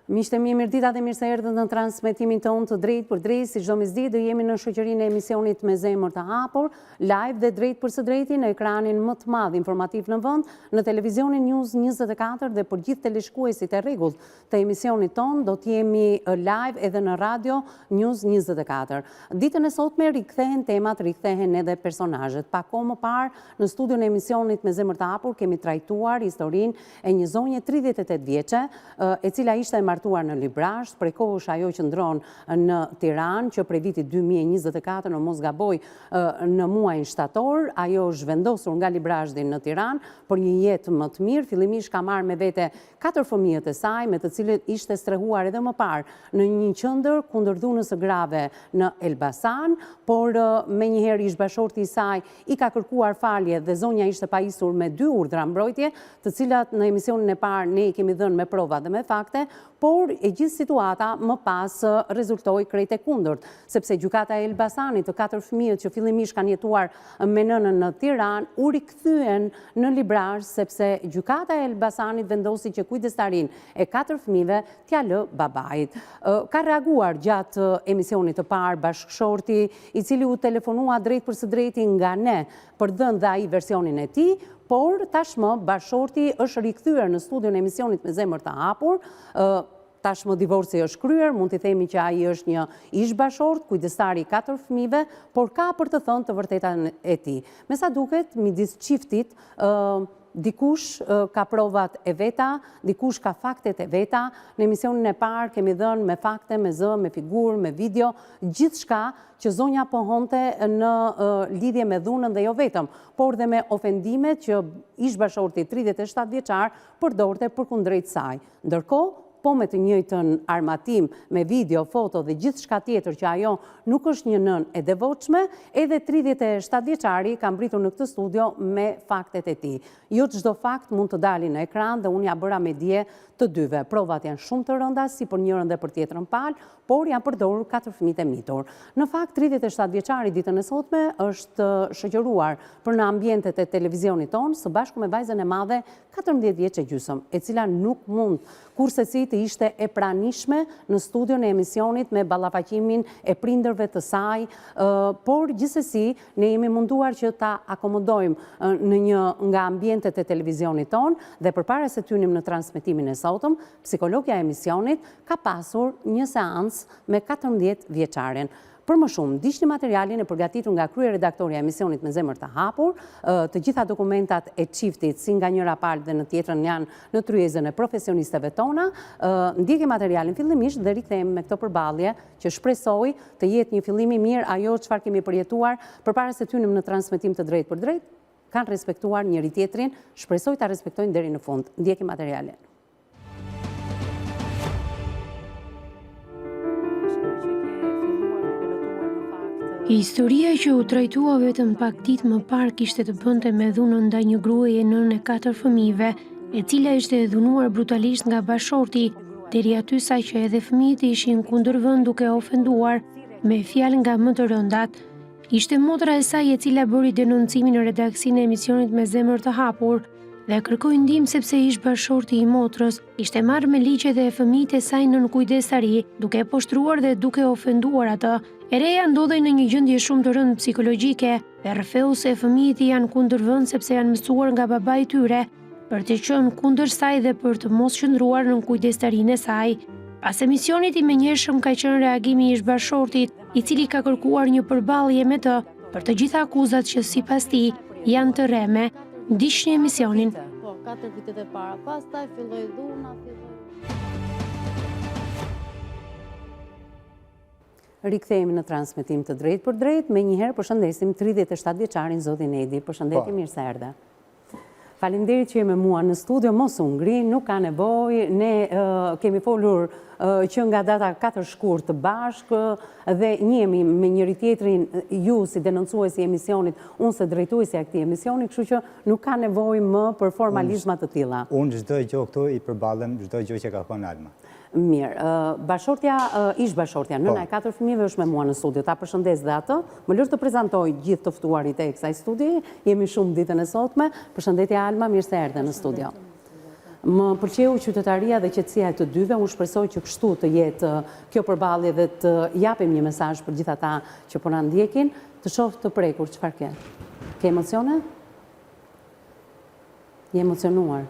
Miqtë mi, mirëdita dhe mirë se erdhët në transmetimin tonë të drejt për drejt, si çdo mesditë do jemi në shoqërinë e emisionit Me Zemër të Hapur, live dhe drejt për së drejti në ekranin më të madh informativ në vend, në televizionin News 24 dhe për gjithë teleshikuesit e rregullt të emisionit tonë, do të jemi live edhe në radio News 24. Ditën e sotme rikthehen temat, rikthehen edhe personazhet. Pak kohë më parë në studion e emisionit Me Zemër të Hapur kemi trajtuar historinë e një zonje 38 vjeçe, e cila ishte martuar në Librazh, prej kohësh ajo qëndron në Tiranë, që prej vitit 2024 në mos gaboj në muajin shtator, ajo është vendosur nga Librazhdi në Tiranë për një jetë më të mirë. Fillimisht ka marrë me vete 4 fëmijët e saj, me të cilët ishte strehuar edhe më parë në një qendër kundër dhunës së grave në Elbasan, por menjëherë ish bashorti i saj i ka kërkuar falje dhe zonja ishte pajisur me 2 urdhra mbrojtje, të cilat në emisionin e parë ne i kemi dhënë me prova dhe me fakte, por e gjithë situata më pas rezultoi krejt e kundërt, sepse gjykata e Elbasanit të 4 fëmijët që fillimisht kanë jetuar me nënën në Tiranë u rikthyen në Librazh, sepse gjykata e Elbasanit vendosi që kujdestarin e 4 fëmijëve t'ia lë babait. Ka reaguar gjatë emisionit të parë bashkëshorti, i cili u telefonua drejt për së drejti nga ne për dhënë dhe ai versionin e tij, por tashmë bashkëshorti është rikthyer në studion e emisionit Me Zemër të Hapur. Tashmë divorci është kryer, mund të themi që ai është një ish bashort, kujdestari i 4 fëmijëve, por ka për të thënë të vërtetën e tij. Me sa duket, midis çiftit dikush ka provat e veta, dikush ka faktet e veta. Në emisionin e parë kemi dhënë me fakte, me zë, me figurë, me video, gjithçka që zonja pohonte në lidhje me dhunën dhe jo vetëm, por dhe me ofendimet që ish bashorti 37 vjeçar përdorte përkundrejt saj. Ndërkohë, po me të njëjtën armatim, me video, foto dhe gjithçka tjetër që ajo nuk është një nën e devotshme, edhe 37 vjeçari ka mbritur në këtë studio me faktet e tij. Jo çdo fakt mund të dalin në ekran dhe unë ja bëra me dije të dyve. Provat janë shumë të rënda, si për njërën dhe për tjetrën palë, por janë përdorur 4 fëmijë të mitur. Në fakt, 37 vjeçari ditën e sotme është shoqëruar për në ambientet e televizionit tonë, së bashku me vajzën e madhe 14 vjeç e gjysmë, e cila nuk mund kursesi të ishte e pranishme në studion e emisionit me ballafaqimin e prindërve të saj, por gjithsesi ne jemi munduar që ta akomodojmë në një nga ambientet e televizionit tonë dhe përpara se t'hynim në transmetimin e sotëm, psikologja e emisionit ka pasur një seancë me 14 vjeçaren. Për më shumë, ndiqni materialin e përgatitur nga kryeredaktorja e emisionit Me Zemër të Hapur. Të gjitha dokumentat e çiftit, si nga njëra palë dhe në tjetrën, janë në tryezën e profesionistëve tona. Ndjeki materialin fillimisht dhe rikthehemi me këtë përballje që shpresoj të jetë një fillim i mirë. Ajo çfarë kemi përjetuar përpara se të hynim në transmetim të drejt për drejt, kanë respektuar njëri tjetrin, shpresoj ta respektojnë deri në fund. Ndjeki materialin. Historia që u trajtua vetëm pak ditë më parë kishte të bënte me dhunën ndaj një gruaje nënë e 4 fëmijëve, e cila ishte dhunuar brutalisht nga bashorti, deri aty sa që edhe fëmijët ishin kundërvend duke ofenduar me fjalë nga më të rëndat. Ishte motra e saj e cila bëri denoncimin në redaksinë e emisionit Me Zemër të Hapur dhe kërkoi ndihmë sepse ish bashorti i motrës ishte marrë me ligje dhe fëmijët e saj nën kujdestari, duke poshtruar dhe duke ofenduar atë. E reja ndodhej në një gjendje shumë të rëndë psikologjike dhe rrëfeu se fëmijët janë kundërvend sepse janë mësuar nga babai i tyre për të qenë kundër saj dhe për të mos qëndruar në kujdestarinë e saj. Pas emisionit i menjëhershëm ka qenë reagimi i ish bashortit, i cili ka kërkuar një përballje me të për të gjitha akuzat që sipas tij janë të rreme. Ndiqni emisionin. 4 vitet e para, pastaj filloi dhuna, Rikthehemi në transmetim të drejt për drejt, me njëherë përshëndesim 37 vjeçarin zotin Edi. Përshëndetje, mirë se erdhe. Faleminderit që je me mua në studio, mos u ngri, nuk ka nevojë, ne kemi folur që nga data 4 shkurt të bashkë dhe njemi me njëri tjetrin, ju si denoncuesi i emisionit, unë se drejtuesi i këtij emisioni, kështu që nuk ka nevojë më për formalizma të tilla. Unë çdo gjë këtu i përballem çdo gjë që ka thënë Alma. Mirë, bashortja, ish bashortja, nëna e 4 fëmijëve është me mua në studio, ta përshëndes dhe atë, më lërë të prezantoj gjithë të ftuarit e kësaj studi, jemi shumë ditën e sotme, përshëndetje Alma, mirë se erdhe në studio. Më pëlqeu qytetaria dhe qetësia e të dyve, unë shpresoj që kështu të jetë kjo përballje dhe të japim një mesazh për gjithë ata që po na ndjekin, të shoh të prekur çfarë ke. Ke emocione? Je emocionuar.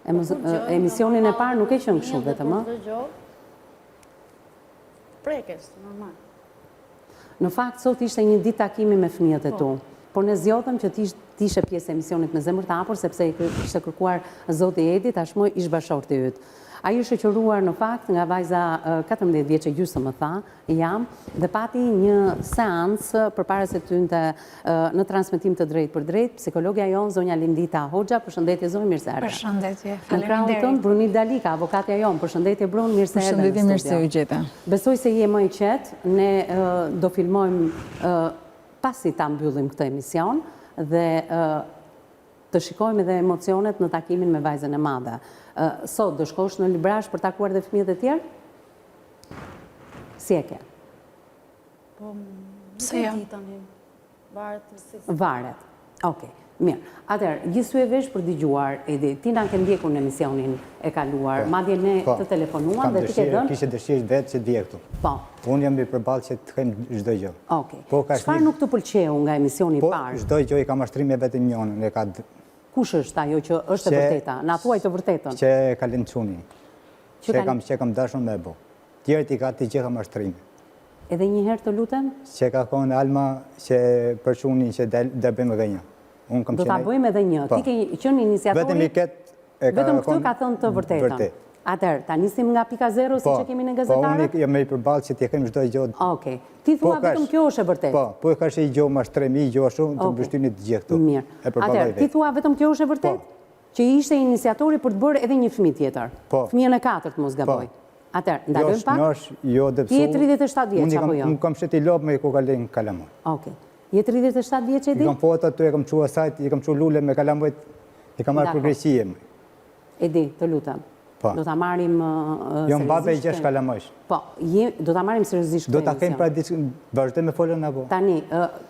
Emisionin e parë nuk e qenë kështu vetëm, ë? Prekes, normal. Në fakt, sot ishte një ditë takimi me fëmijët e tu, por ne zgjodhëm që t'ishe pjesë e emisionit me zemër të hapur, sepse ishte kërkuar Zoti Edi, tashmë ish bashorti yt. Ai është shoqëruar në fakt nga vajza 14 vjeçë gjysmë më tha, jam, dhe pati një seancë përpara se të hynte në transmetim të drejtë për drejtë, psikologja jonë zonja Lindita Hoxha, përshëndetje zonjë, mirë se erdhe. Përshëndetje, Në krahun tënd Brunit Dalika, avokatja jonë, përshëndetje Brun, mirë se erdhe. Përshëndetje, mirë se u gjeta. Besoj se je më i qetë, ne do filmojmë pasi ta mbyllim këtë emision dhe të shikojmë edhe emocionet në takimin me vajzën e madhe. Sot do shkosh në Librash për takuar dhe fëmijët e tjerë? Si e ke? Po, se jam. Varet. Okej, mirë. Atëherë, gjithë e vesh për dëgjuar, Edi, ti na ke ndjekur në emisionin e kaluar, madje ne të telefonuam dhe ti ke dhënë. Kishe dëshirë vetë që të vje këtu. Po. Unë jam i përballë që të kem çdo gjë. Okej. Çfarë nuk të pëlqeu nga emisioni i parë? Po, çdo gjë i ka mashtrim me vetëm njërin, e ka. Kush është ajo që është e vërteta? Na thuaj të vërtetën. Që ka lënë çuni. Që kam dashur me bo. Tjerët i ka ti që ka mashtrim. Edhe një herë të lutem? Që ka thonë Alma që për çuni që do bëjmë edhe një. Unë kam do ta bëjmë edhe një. Ti ke qenë iniciatori. Vetëm i ket vetëm këtë ka thënë të vërtetën. Atëherë, ta nisim nga pika 0 siç e kemi në gazetarët? Po, unë jam i përballë që ti kem çdo gjë. Okej. Ti thua vetëm kjo është e vërtetë. Po e ka shi gjë mashtrimi, gjë shumë të mbështyni të gjithë këtu. Mirë. Atëherë, ti thua vetëm kjo është e vërtetë? Që ishte iniciatori për të bërë edhe një fëmijë tjetër. Fëmijën e 4 mos gaboj. Atëherë, ndalojmë pak. Jo, ti je 37 vjeç apo jo? Unë kam sheti lob me kokalën kalamoj. Okej. Je 37 vjeç e di? I kam foto aty, e kam çuar sajt, i kam çuar lule me kalamoj. I kam marrë për Greqi. Edi, të lutem. Do ta marrim jo mbabe 6 kalamojsh. Po, do ta marrim seriozisht. Do ta kem pra diçka vazhdoj me folën apo? Tani,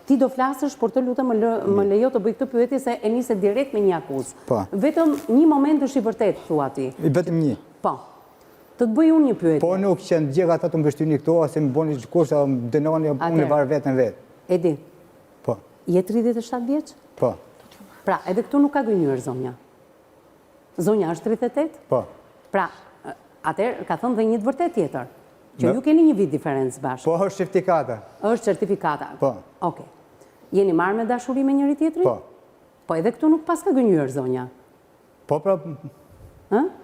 ti do flasësh, por të lutem më lejo të bëj këtë pyetje se e nise direkt me një akuzë. Po. Vetëm një moment është i vërtet, thua ti. Vetëm një. Po. Të të bëj unë një pyetje. Po nuk që në gjithë ata të mbështyni këto, ose më boni kusht, më dënoni, unë e varë vetën vetë. Edi. Po. Je 37 vjeç? Po. Pra, edhe këtu nuk ka gënjur zonja. Zonja është 38? Po. Pra, atëherë ka thënë dhe një të vërtet tjetër, që ju keni një vit diferencë bashkë. Po, është certifikata. Është certifikata. Po. Okej. Jeni marrë me dashuri me njëri tjetrin? Po. Po, edhe këtu nuk pas ka gënjur zonja. Po, pra...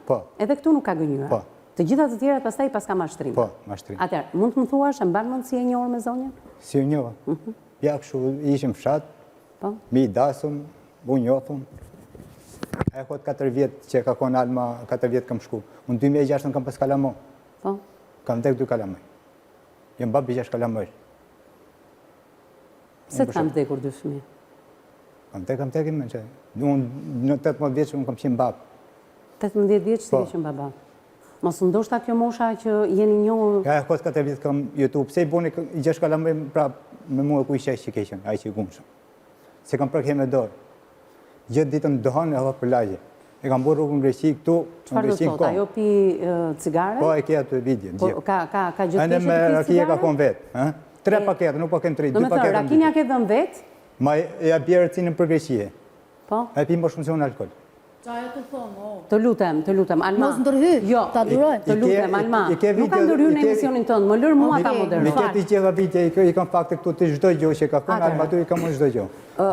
Po. Edhe këtu nuk ka gënjur. Po. Të gjitha të tjerat pastaj pas ka mashtrim. Po, mashtrim. Atëherë, mund të më thuash, e mban mend si e njohur me zonjën? Si e njoha. Ja, kështu ishim fshat, mi dasum, u njohëm. E kot 4 vjetë që ka konë Alma, 4 vjetë kam shku. Unë 2006 kam pas Kalamo. Po? Kam tek 2 kalamoj. Jam babi 6 kalamoj. Pse të kam vdekur 2 fëmijë? Kam tek ime që. Unë në 18 vjetë unë kam qenë bab. 18 vjetë që ke qenë baba? Mos ndoshta kjo mosha që jeni njohur... Ja, kot 4 vjetë kam YouTube. Pse i boni 6 kalamoj pra me mua ku ishe që ke qenë, aj që i gumshëm. Se kam prek me dorë. Gjithë ditën dohan e hava për lagje. E kam bërë rrugën Greqi këtu, në Greqi në kohë. Ajo pi cigare? Po, e kja të video, gjithë. Ka gjë të me rakije ka konë vetë. 3 pakete, nuk po kem 3, 2 pakete. Do me thërë, rakinja ke dhëm vetë? Ma e a bjerë cinën për Greqie. Po? E pi më shumë alkohol. Qaja të thonë, Të lutem, Alma. Mos ndërhy, ta duroj. Të lutem, Alma. Nuk ka ndërhy në emisionin tënë, më lërë mua ta modernu. Mi keti gjitha vidje, i kam fakte këtu të çdo gjë që ka konë, Alma tu i kam unë çdo gjë.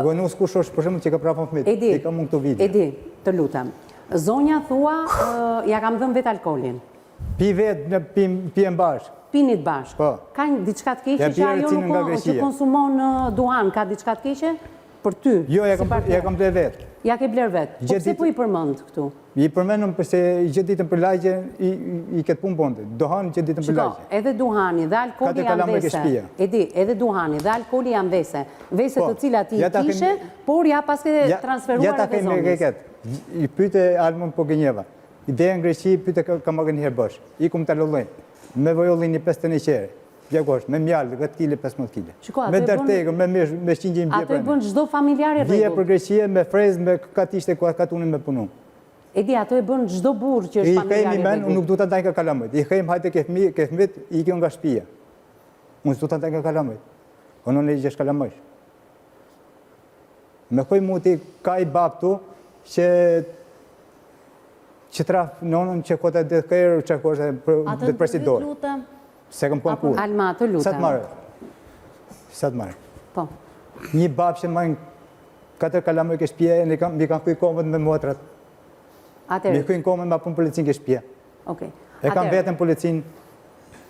Gënus kush është për shembull që ka prapon fëmijë, i kam unë këtu vidje. Edi, të lutem. Zonja thua, ja kam dhënë vetë alkoolin. Pi vetë, pijem bashkë. Pinit bashkë. Po. Ka diçka të keqe që ajo që konsumon duhan, ka diçka të keqe? Për ty? Jo, ja kam bler vetë. Ja ke bler vetë? Po pse po i përmend këtu? I përmendëm përse gjithë ditën për lagje i këtë punë bonde. Duhani gjithë ditën për lagje. Edhe duhani dhe alkooli janë vese. Edi, edhe duhani dhe alkooli janë vese. Vese të cilat i kishe, por ja pas ke transferuar edhe zonës. I pyte Almon po gënjeva. Ideja në Greqi pyte ka më gënjëherë bësh. I kum të lullojnë. Me vojollin i 5 të një qere. Vjekosh, me mjallë, 10 kile, 15 kile. Me dërtegër, me shqingjim bje për Ato i bën çdo familjare rregull. Bje për Greqie, me frezë, me katë ishte ku ka tunin me punu. E di, ato e bën çdo burr që është I familjar kemi i men, unë vegut. nuk du të ndaj ka kalamët. I kemi hajte ke fëmit, i kjo nga shtëpia. Unë s'du të ndaj ka kalamët. Unë në i gjesh kalamësh. Me koj muti ka i bab tu që traf nonën që kote dhe kërë që kote dhe presidor. Atë lutem. Se këm konkur. Alma, të lutem. Sa të marrë. Po. Një bab që majnë 4 kalamëj ke shtëpia, mi kanë kuj komët me motrat. Mi Atëherë, kuj komët me apun policin ke shtëpia. okay. E kam vetën policin.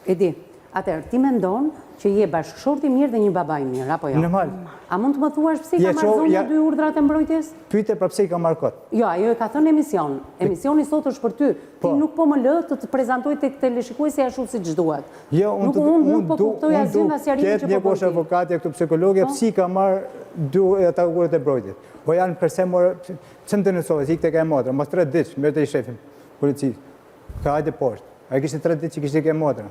E di. Atëherë, ti mendon që je bashkëshorti mirë dhe një baba i mirë, apo jo? Normal. A mund të më thuash pse ka marrë zonja 2 urdhrat e mbrojtjes? Pyte pra pse i ka marrë kot. Jo, ajo e ka thënë emision. Emisioni sot është për ty. Ti nuk po më lë të prezantoj tek teleshikuesi ashtu siç duhet. Jo, Nuk po kuptoj asgjë nga sqarimi që po bën. Një avokati këtu psikologë, pse ka marrë 2 ata urdhrat e mbrojtjes. Po janë përse morë, pse më denonsove, si tek e motra, mos 3 ditë, merrte i shefin policisë. Ka hajde poshtë. Ai kishte 3 ditë që kishte ke motra.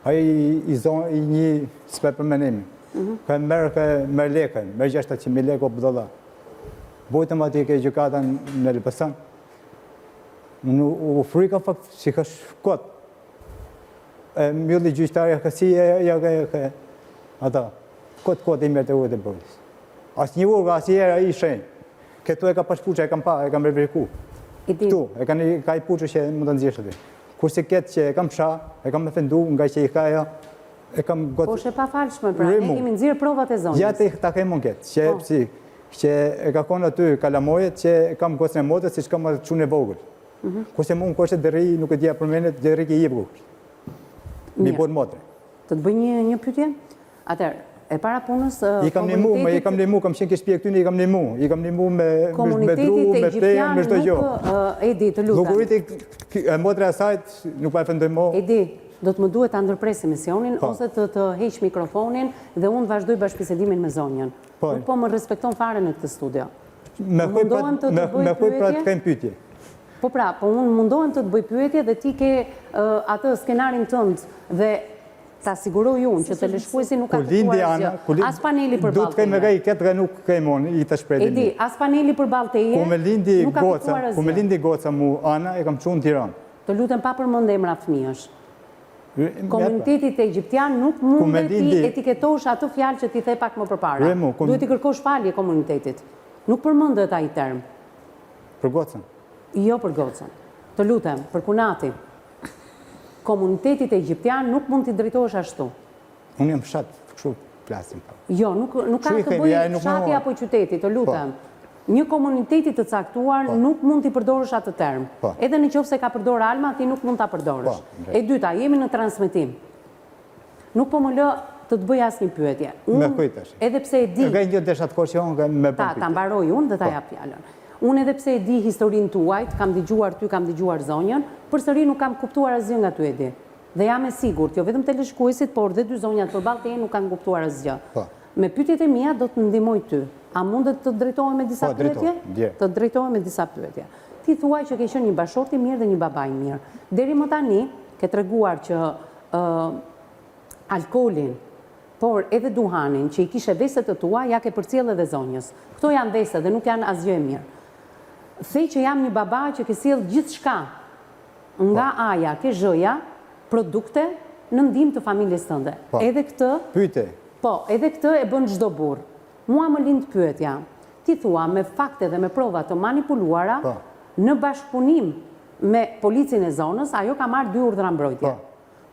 Ai i një s'pe përmenim. Ka merë lekën, merë 600.000 lekë o bëdolla. Bojtëm ati ke gjykata në Elbasan. U frika fakt që ka shkot. Mjulli gjyqtarja ka si ata. Kot i mërë të ujtë e brojtës. Asë një urga, asë jera i shenjë. Këtu e ka pashpuqa, e kam pa, e kam reveriku. Këtu, ka i puqë që mund të nëzirë shëtë. Kurse këtë që e kam psha, e kam me fendu, nga që i ka ja, e kam gotë... Po shë pa falshme, pra, ne kemi nëzirë provat e zonjës. Ja të ta ke mund këtë, që e ka konë aty kalamojet, që e kam gosën e motës, si që kam atë qunë e vogël. Kurse mund kështë dëri, nuk e dhja përmenet, dëri ke jebë gukë. Mi bërë motre. Të të bëj një pytje? Atër, e para punës... I kam një mu, kam qenë ke shtëpia këtyne, i kam një mu me dru, me plejë, me shdo gjo. Edi, të lutem. Lugurit e motre asajt, nuk pa e fëndoj mo. Edi, do të më duhet të ndërpres emisionin, ose të heq mikrofonin dhe unë vazhdoj bashkëbisedimin me zonjën. Nuk po më respekton fare në këtë studio. Me kuj pra të kejmë pytje. Po pra, po unë mundohem të të bëj pyetje dhe ti ke atë skenarin tëndë dhe ta siguroj unë që teleshikuesi nuk ka kuptuar asgjë. As paneli për balteje. Du të kejmë gaj, këtë gaj nuk kejmë unë, i të shprejti mu. Edi, as paneli për balteje nuk ka kuptuar asgjë. Ku me lindi goca mu, Ana, e kam qunë Tiranë. Të lutem pa përmend emra fëmijësh. Komunitetit egjiptian nuk mund të ti etiketosh atë fjalë që ti the pak më përpara. Duhet i kërkosh falje komunitetit. Nuk përmendet ai term. Për gocën? Jo për gocën. Të lutem, për kunati. Komunitetit egjiptian nuk mund t'i drejtohesh ashtu. Unë jam fshat, kështu plasim. Jo, nuk ka të bëjë fshati apo qyteti, të lutem. Një komunitetit të caktuar nuk mund t'i përdorësh atë term. Edhe në qoftë se ka përdorë Alma, ti nuk mund t'a përdorësh. E dyta, jemi në transmetim. Nuk po më lë të të bëj asnjë pyetje. Me kujtash. Edhe pse e di... Nga një deshat kosion, nga me bën pyetje. Ta mbaroj unë dhe ta jap fjalën. Unë edhe pse e di historinë tuajt, kam dëgjuar ty, kam dëgjuar zonjën, përsëri nuk kam kuptuar asgjë nga ty e di. Dhe jam e sigurt, jo vetëm teleshikuesit, por dhe 2 zonjat për balteje nuk kanë kuptuar asgjë. Me pyetjet e mia do të ndihmoj ty. A mundet të drejtohem me disa pyetje? Të drejtohem me disa pyetje. Ti thuaj që ke qenë një bashorti i mirë dhe një baba i mirë. Deri më tani ke treguar që alkoolin, por edhe duhanin që i kishe veset të tua, ja ke përcjell edhe zonjës. Këto janë vese dhe nuk janë asgjë e mirë. Thej që jam një baba që ke sjell gjithçka nga aja, ke zhëja, produkte në ndihmë të familjes tënde. Edhe këtë... Pyete. Po, edhe këtë e bën çdo burr. Mua më lind pyetja. Ti thua me fakte dhe me prova të manipuluara, në bashkëpunim me policin e zonës, ajo ka marrë 2 urdhra mbrojtje.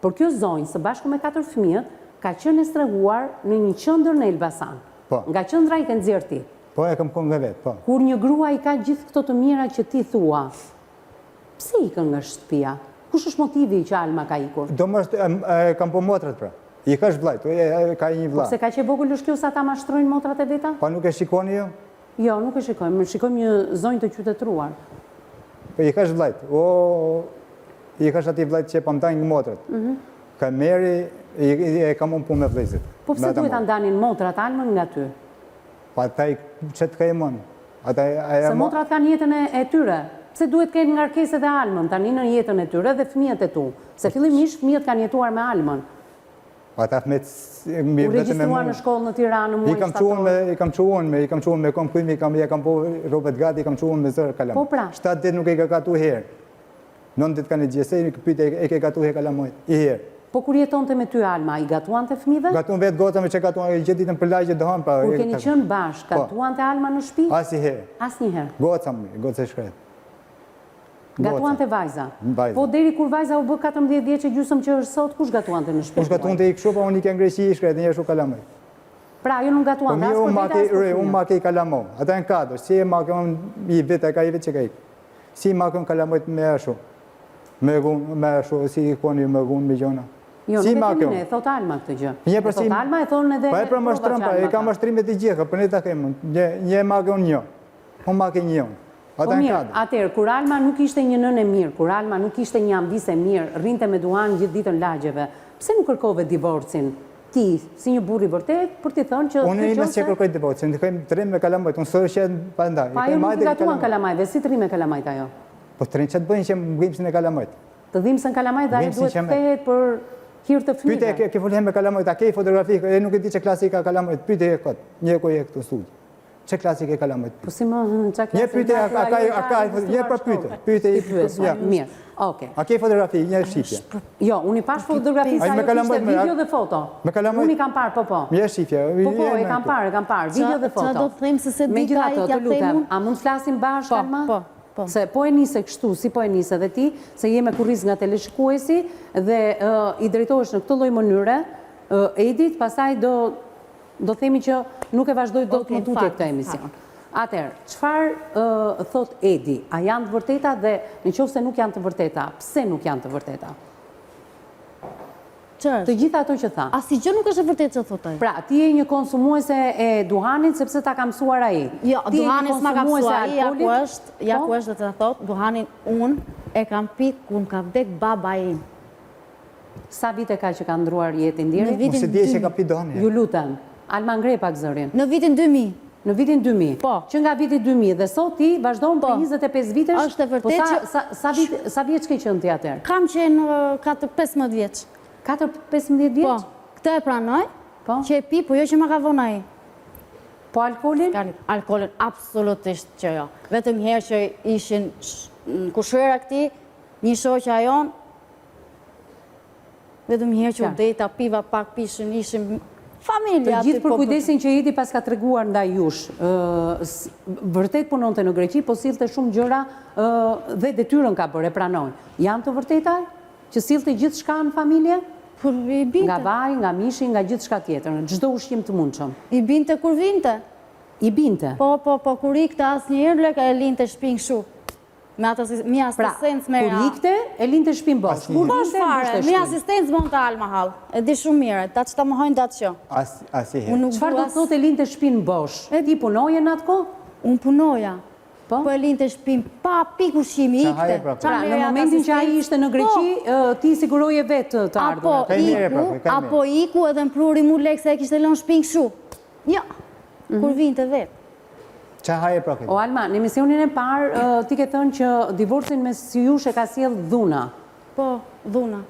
Por kjo zonjë, së bashku me 4 fëmijët, ka qenë e strehuar në një qendër në Elbasan. Nga qendra i ke nxjerr ti. Po, e kam konë nga vetë, po. Kur një grua i ka gjithë këto të mira që ti thua, pse ikën nga shtëpia? Kush është motivi që Alma ka ikur? Do më kam po motrat pra. I ka shvlajt, ka një vla. Se ka që vogël është kjo sa ta mashtrojnë motrat e veta? Pa nuk e shikoni jo? Jo, nuk e shikojmë. Shikojmë një zonjë të qytetruar. Po i ka shvlajt. I ka shati vlajt që pa mdajnë nga motrat. Ka meri, e kam unë punë me vlezit. Po pse duhet ta ndanin motrat Almën nga ty? Pa ta i që të ka e mënë. Se motrat kanë jetën e tyre. Pse duhet kenë ngarkesë edhe Almën, tani në jetën e tyre dhe fëmijët e tu. Se fillimisht fëmijët kanë jetuar me Almën. Ata me U regjistruar në shkollë në Tiranë në muajin shtator. I kam quhen me komprim, ja kam po robet gati, i kam quhen me zërë kalamaj. Po pra. 7 ditë nuk e ka gatu herë. 9 ditë kanë gjesej, pyte e ke gatu herë kalamaj, i herë. Po kur jetonte me ty Alma, i gatuan të fëmijëve? Gatuan vetë goca me që gatuan gjithë ditën për lagje dëhan. Kur keni qenë bashkë, gatuan të Alma në shtëpi? Asnjëherë. Asnjëherë. Goca e shkret. Gatuan të vajza. Vajza. Po deri kur vajza u bë 14 vjeçë gjysmë që është sot, kush gatuan të në shtëpi? Kush gatuan të i kështu, pa unë i ke në Greqi i shkret, njërë shu kalamaj. Pra, ju nuk gatuan të as për vete, as për fëmijë. Unë ma ke i kalamaj. Ata në 4, si e ma ke unë i vete, ka i vete që ka i. Si ma ke unë kalamajt me ashu. Me ashu, si i koni me gunë, me gjona. Jo, nuk e kemi ne, e thot Alma këtë gjë. E thot Alma, e thonë edhe... Pa e pra mashtërëm, pa e ka mashtrimet i gjeka, për ne ta kemë. Një ma ke unë një. Unë ma ke një unë. Po mirë, atëherë, kur Alma nuk ishte një nënë e mirë, kur Alma nuk ishte një ambise mirë, rrinte me duan gjithë ditën lagjeve, pse nuk kërkove divorcin? Ti, si një burr i vërtet, për t'i thënë që... Unë i që kërkoj divorcin, të kojmë të rrim me kalamajt, unë sërë shetë pa ndaj. Pa ju nuk i gatuan kalamajve, si të rrim me kalamajt ajo? Po të rrim që të bëjnë që më gjimësin e kalamajt. Të dhimësën kalamajt dhe ajo duhet të thehet për hirë të fëmijëve. Pyte ke folhem me kalamajt, a ke i fotografi, e nuk e di që klasika kalamajt, pyte e këtë, një ku e këtu studi. Që klasik e kalamajt? Po si më që klasik... Një pyte, një pra pyte i pyte. Mirë, oke. A ke fotografi, një shqipje? Jo, unë i pash fotografi sa jo kishte video dhe foto. Unë i kam parë, po. Një shqipje. Po, e kam parë, video dhe foto. Qa do të them se se dita i tja themun? A mund flasim bashkë, Alma? Po. Se po e nise kështu, si po e nise dhe ti, se jeme kurriz nga teleshikuesi dhe i drejtohesh në këtë lloj mënyre, Edit, pastaj do themi që nuk e vazhdoj do të më tutje këtë emision. Atëherë, çfarë thot Edi? A janë të vërteta dhe në qoftë se nuk janë të vërteta, pse nuk janë të vërteta? Të gjitha ato që tha. Asgjë nuk është e vërtetë që thotë ai. Pra, ti je një konsumuese e duhanit sepse ta ka mësuar ai. Jo, duhani s'ma ka mësuar ai, ja ku është të thot, duhanin unë e kam pit kur më ka vdek baba im. Sa vite ka që ka ndruar jetin deri? Mos e di se ka pit duhanin. Ju lutem. Alma ngre pak zërin. Në vitin 2000. Në vitin 2000. Po. Që nga viti 2000 dhe sot ti vazhdon për 25 vitesh. Është e vërtetë që sa vjeç ke qenë ti atëherë? Kam qenë 15 vjeç. 15 vjeç? Po. Këtë e pranoj. Po. Që e pi, po jo që ma ka vonë ai. Po alkoolin? Alkoolin absolutisht që jo. Vetëm herë që ishin në kushëra këti, një shoqja jon, vetëm herë që u dejta, piva pak, pishën, ishim familja. Të gjithë për kujdesin që Edi pas ka treguar ndaj jush, vërtet punonte në Greqi, po sillte shumë gjëra dhe detyrën ka bërë, e pranojnë. Janë të vërteta që sillte gjithë shka në familje? Nga vaj, nga mishi, nga gjithë shka tjetër, çdo ushqim të mundshëm. I binte kur vinte. I binte? Po, kur ikte asë njërë, ka e linte shpinë shu. Me asistencë me ra. Kur ikte, e linte shpinë bosh. Bosh fare, me asistencë mund të alë mahal. E di shumë mire, ta që ta më hojnë datë që. Asiherë. Çfarë do të thotë e linte shpinë bosh? Ti punoje në atë kohë? Unë punoja. Po e linte shpinë pa pikë ushqimi ikte. Pra, në momentin që ai ishte në Greqi, ti siguroje vetë të ardhur. Apo iku edhe më pruri mu lekë se e kishte lënë shpinë këshu. Ja, kur vinte vetë. Qa haje pra këtë? O Alma, në emisionin e parë, ti ke thënë që divorcin mes jush e ka sjell dhuna. Po, dhuna.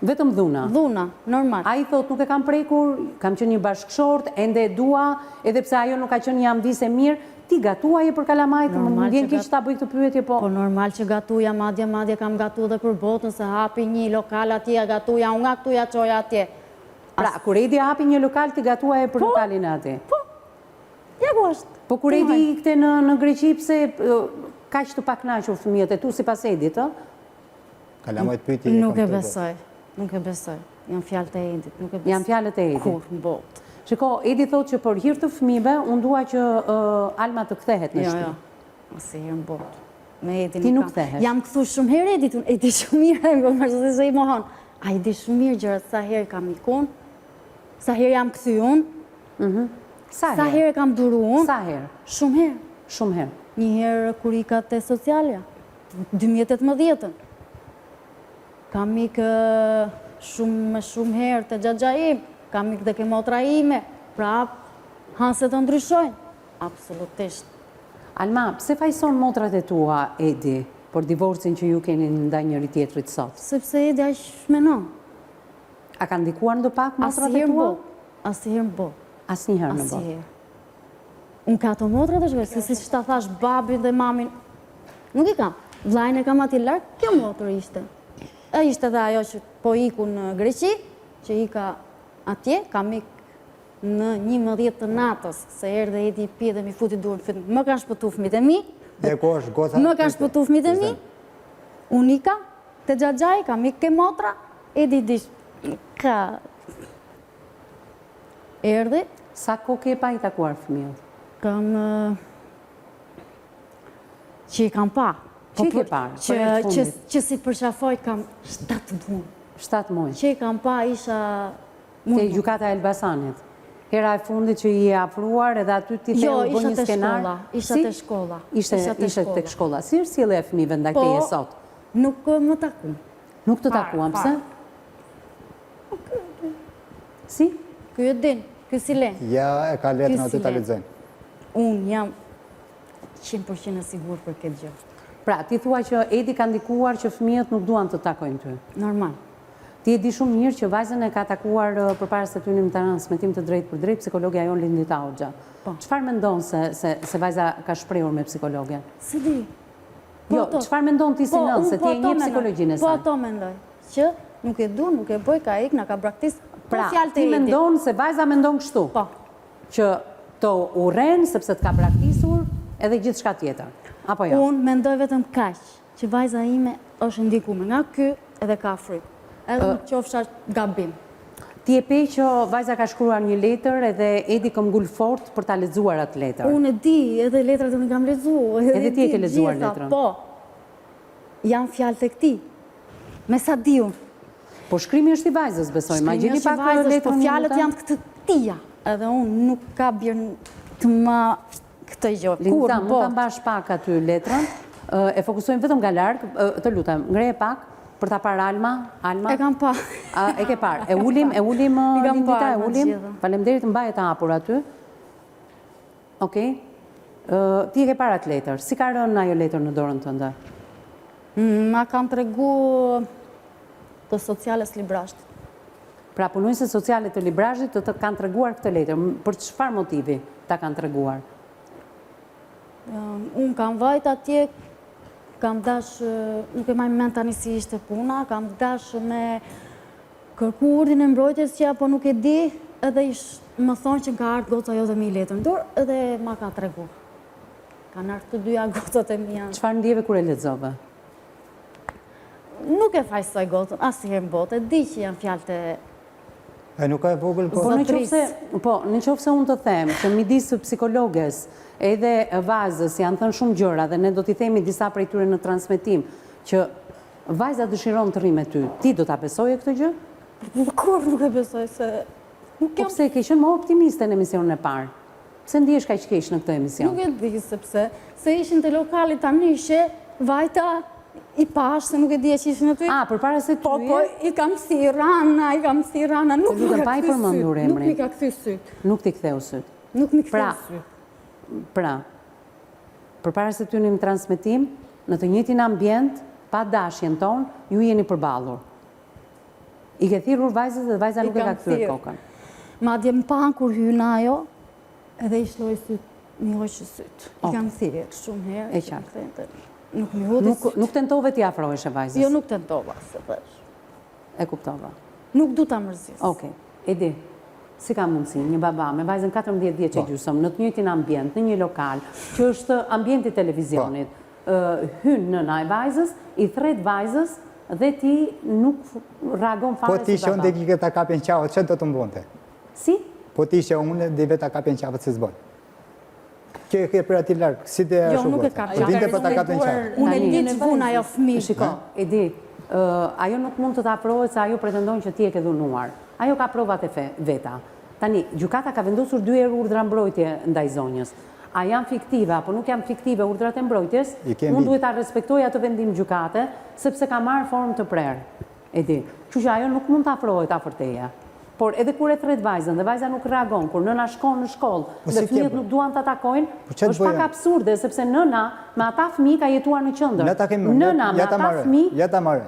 Vetëm dhuna? Dhuna, normal. A i thot nuk e kam prekur, kam qenë një bashkëshort, ende e dua, edhe pse ajo nuk ka qenë një ambise mirë, ti gatuaje për kalamajt, më vjen keq ta bëj këtë pyetje, po... Po normal që gatuja, madje kam gatu dhe për botën, se hapi një lokal atje, gatuja, unë nga këtuja qoja atje. Pra, kur Edi hapi një lokal, ti gatuaje për lokalin atje? Po, ja ku është. Po kur Edi ikte në Greqi, pse ka që të paknaqur fëmijët e tu si pas Edit, të? Kalamajt pyti... Nuk e besoj, nuk e besoj. Janë fjallët e Edit, nuk e besoj. Janë fjallët e Edit? Kur, në botë. Shiko, Edi thot që për hir të fëmijëve, unë dua që Alma të kthehet në shtëpi. Jo, asë herë në botë. Ti nuk kthehesh? Jam këthu shumë herë Edit, e di shumë mirë, më përshë se i mohon. A i di shumë mirë gjërët, sa herë kam ikun, sa herë jam këthy unë, sa herë kam duru unë. Sa herë? Shumë herë. Shumë herë? Një herë kur i ka të socialja, 2018. Kam ikë shumë herë të gjagjaim, kam ikë dhe ke motra ime, prap, hanse të ndryshojnë. Absolutisht. Alma, pse fajson motrat e tua, Edi, për divorcin që ju keni ndaj njëri tjetrit sot? Sepse Edi aq shmenon. A ka ndikuar ndo pak motrat e Asnjëherë tua? Asnjëherë në botë. Asnjëherë në botë. Asnjëherë. Unë ka ato motra të shkoj, se si ta thash babin dhe mamin, nuk i kam. Vllajën e kam aty larg, kjo motër ishte. E ishte dhe ajo që po iku në Greqi, që ika atje, kam ik në 11 të natës, se erdhe Edi i pi dhe mi futi durën fytyn. Më kanë shpëtu fëmijët e mi, më kanë shpëtu fëmijët e mi, unë ika, te Xhaxhai, kam ik ke motra, Edi dish, ka... Erdhi, Sa kohë ke pa i takuar fëmijët? kam... që i kam pa. Që i ke parë? Për herë të fundit? Që si përshafoj kam 7 muaj. 7 muaj. Që i kam pa isha... Te gjykata e Elbasanit. Hera e fundit që i e afruar edhe aty ti Jo, theu bën një skenar. isha te shkolla. Ishte tek shkolla. Si është sjellja e fëmijëve ndaj teje sot? Nuk më taku. Nuk të takuam, pse? Si? Ky e din, ky si len. Ja, e ka letrën aty ta lexojnë. Unë jam 100% e sigur për këtë gjë. Pra, ti thua që Edi ka ndikuar që fëmijët nuk duan të takojnë ty. Normal. Ti e di shumë mirë që vajzën e ka takuar përpara se të hynim në transmetim të drejtë për drejtë psikologja jon Lindita Hoxha. Çfarë mendon se vajza ka shprehur me psikologjen? Si di? Jo, çfarë mendon ti si nën, se ti e njeh psikologjinë e Po saj? ato mendoj, që nuk e du, nuk e bëj, ka ik, na ka braktis, Pra, ti mendon se vajza mendon kështu? Po. Që të urren sepse të ka braktisur edhe gjithçka tjetër. Apo jo? Unë mendoj vetëm kaq, që vajza ime është ndikume nga ky edhe ka frikë. Edhe në qofsha gabim. Ti e pe që vajza ka shkruar një letër edhe Edi këmbgul fort për ta lexuar atë letër. Unë e di, edhe letrat unë kam lexuar. Edhe ti e ke lexuar gjitha, letrën? Po. Janë fjalë të këtij. Me sa di unë. Po shkrimi është i vajzës, besoj. Ma gjeni pak letrën. Po fjalët janë të tia. Edhe unë nuk ka bjerë të ma këtë gjë. Linda, mund ta mbash pak aty letrën. E fokusojmë vetëm nga larg, të lutem, ngreje pak për ta parë Alma. E kam pa. E ke parë. E ulim Lindita, e ulim. gjitha. Faleminderit, mbaje të hapur aty. Okej. Ti e ke parë atë letër. Si ka rënë ajo letër në dorën tënde? Ma kanë tregu të sociales Librashtit. Pra punojnëse sociale të Librazhit të kanë treguar këtë letër. Për çfarë motivi ta kanë treguar? Unë kam vajt atje, kam dash, nuk e maj mend tani si ishte puna, kam dash me kërku urdin e mbrojtjes që apo nuk e di, edhe më thonë që ka ardhë goca jo dhe mi letër në dorë, edhe ma ka tregu. Kanë ardhë të dyja gocat e mi janë. Çfarë ndjeve kur e lexove? Nuk e fajsoj gotën, asnjëherë në botë, e di që janë fjalë të... E nuk ka e vogël, po. Në qoftë se unë të them që midis psikologes edhe vajzës janë thënë shumë gjëra dhe ne do t'i themi disa prej tyre në transmetim që vajza dëshiron të rri me ty, ti do ta besoje këtë gjë? Kur nuk e besoj se... Po pse ke qenë më optimiste në emisionin e parë? Pse ndihesh kaq keq në këtë emision? Nuk e di sepse, se ishin të lokali tani ishe, vajta i pash, se nuk e di e që ishin aty. Përpara se ty Po, i kam si rana, nuk mi ka kthy syt. Nuk t'i ktheu syt. Nuk mi ktheu syt. Pra, përpara se ty në transmetim, në të njëjtin ambient, pa dashjen tonë, ju jeni përballur. I ke thirrur vajzës dhe vajza nuk e ka kthyer kokën. Madje më pan kur hyna ajo, edhe i shloj syt, mi hoqë syt. I kam thirrë shumë herë. E qartë. Nuk mi hodhi syt. Nuk tentove t'i afrohesh e vajzës? Jo, nuk tentova, se thash. E kuptova. Nuk du ta mërzis. Okej. Edi, si ka mundësi një baba me vajzën 14 vjeç e gjysmë, në të njëjtin ambient, në një lokal, që është ambienti televizionit, hyn nëna e vajzës, i thret vajzës dhe ti nuk reagon fare si baba. Po ti që unë dhe kike ta kapjen qavët, që do të mbonte? Si? Po ti që unë dhe ta kapjen qavët se zbon. Kjo e ke për ati larkë, si dhe e Jo, nuk e kapjen qavët. Vinte për ta kapjen qavët. Unë e di që vuna ajo fëmijë. Shiko, Edi, ajo nuk mund të ta afrohet se ajo pretendon që ti e ke dhunuar. Ajo ka provat e veta. Tani, gjykata ka vendosur 2 herë urdhra mbrojtje ndaj zonjës. A janë fiktive apo nuk janë fiktive urdhrat e mbrojtjes? Unë duhet ta respektoj atë vendim gjykate, sepse ka marrë formë të prerë. Edi, kështu që ajo nuk mund të afrohet afër teje. Por edhe kur e thret vajzën dhe vajza nuk reagon, kur nëna shkon në shkollë dhe fëmijët nuk duan ta takojnë, është pak absurde sepse nëna me ata fëmijë ka jetuar në qendër. Nëna me ata fëmijë. Ja ta marrë.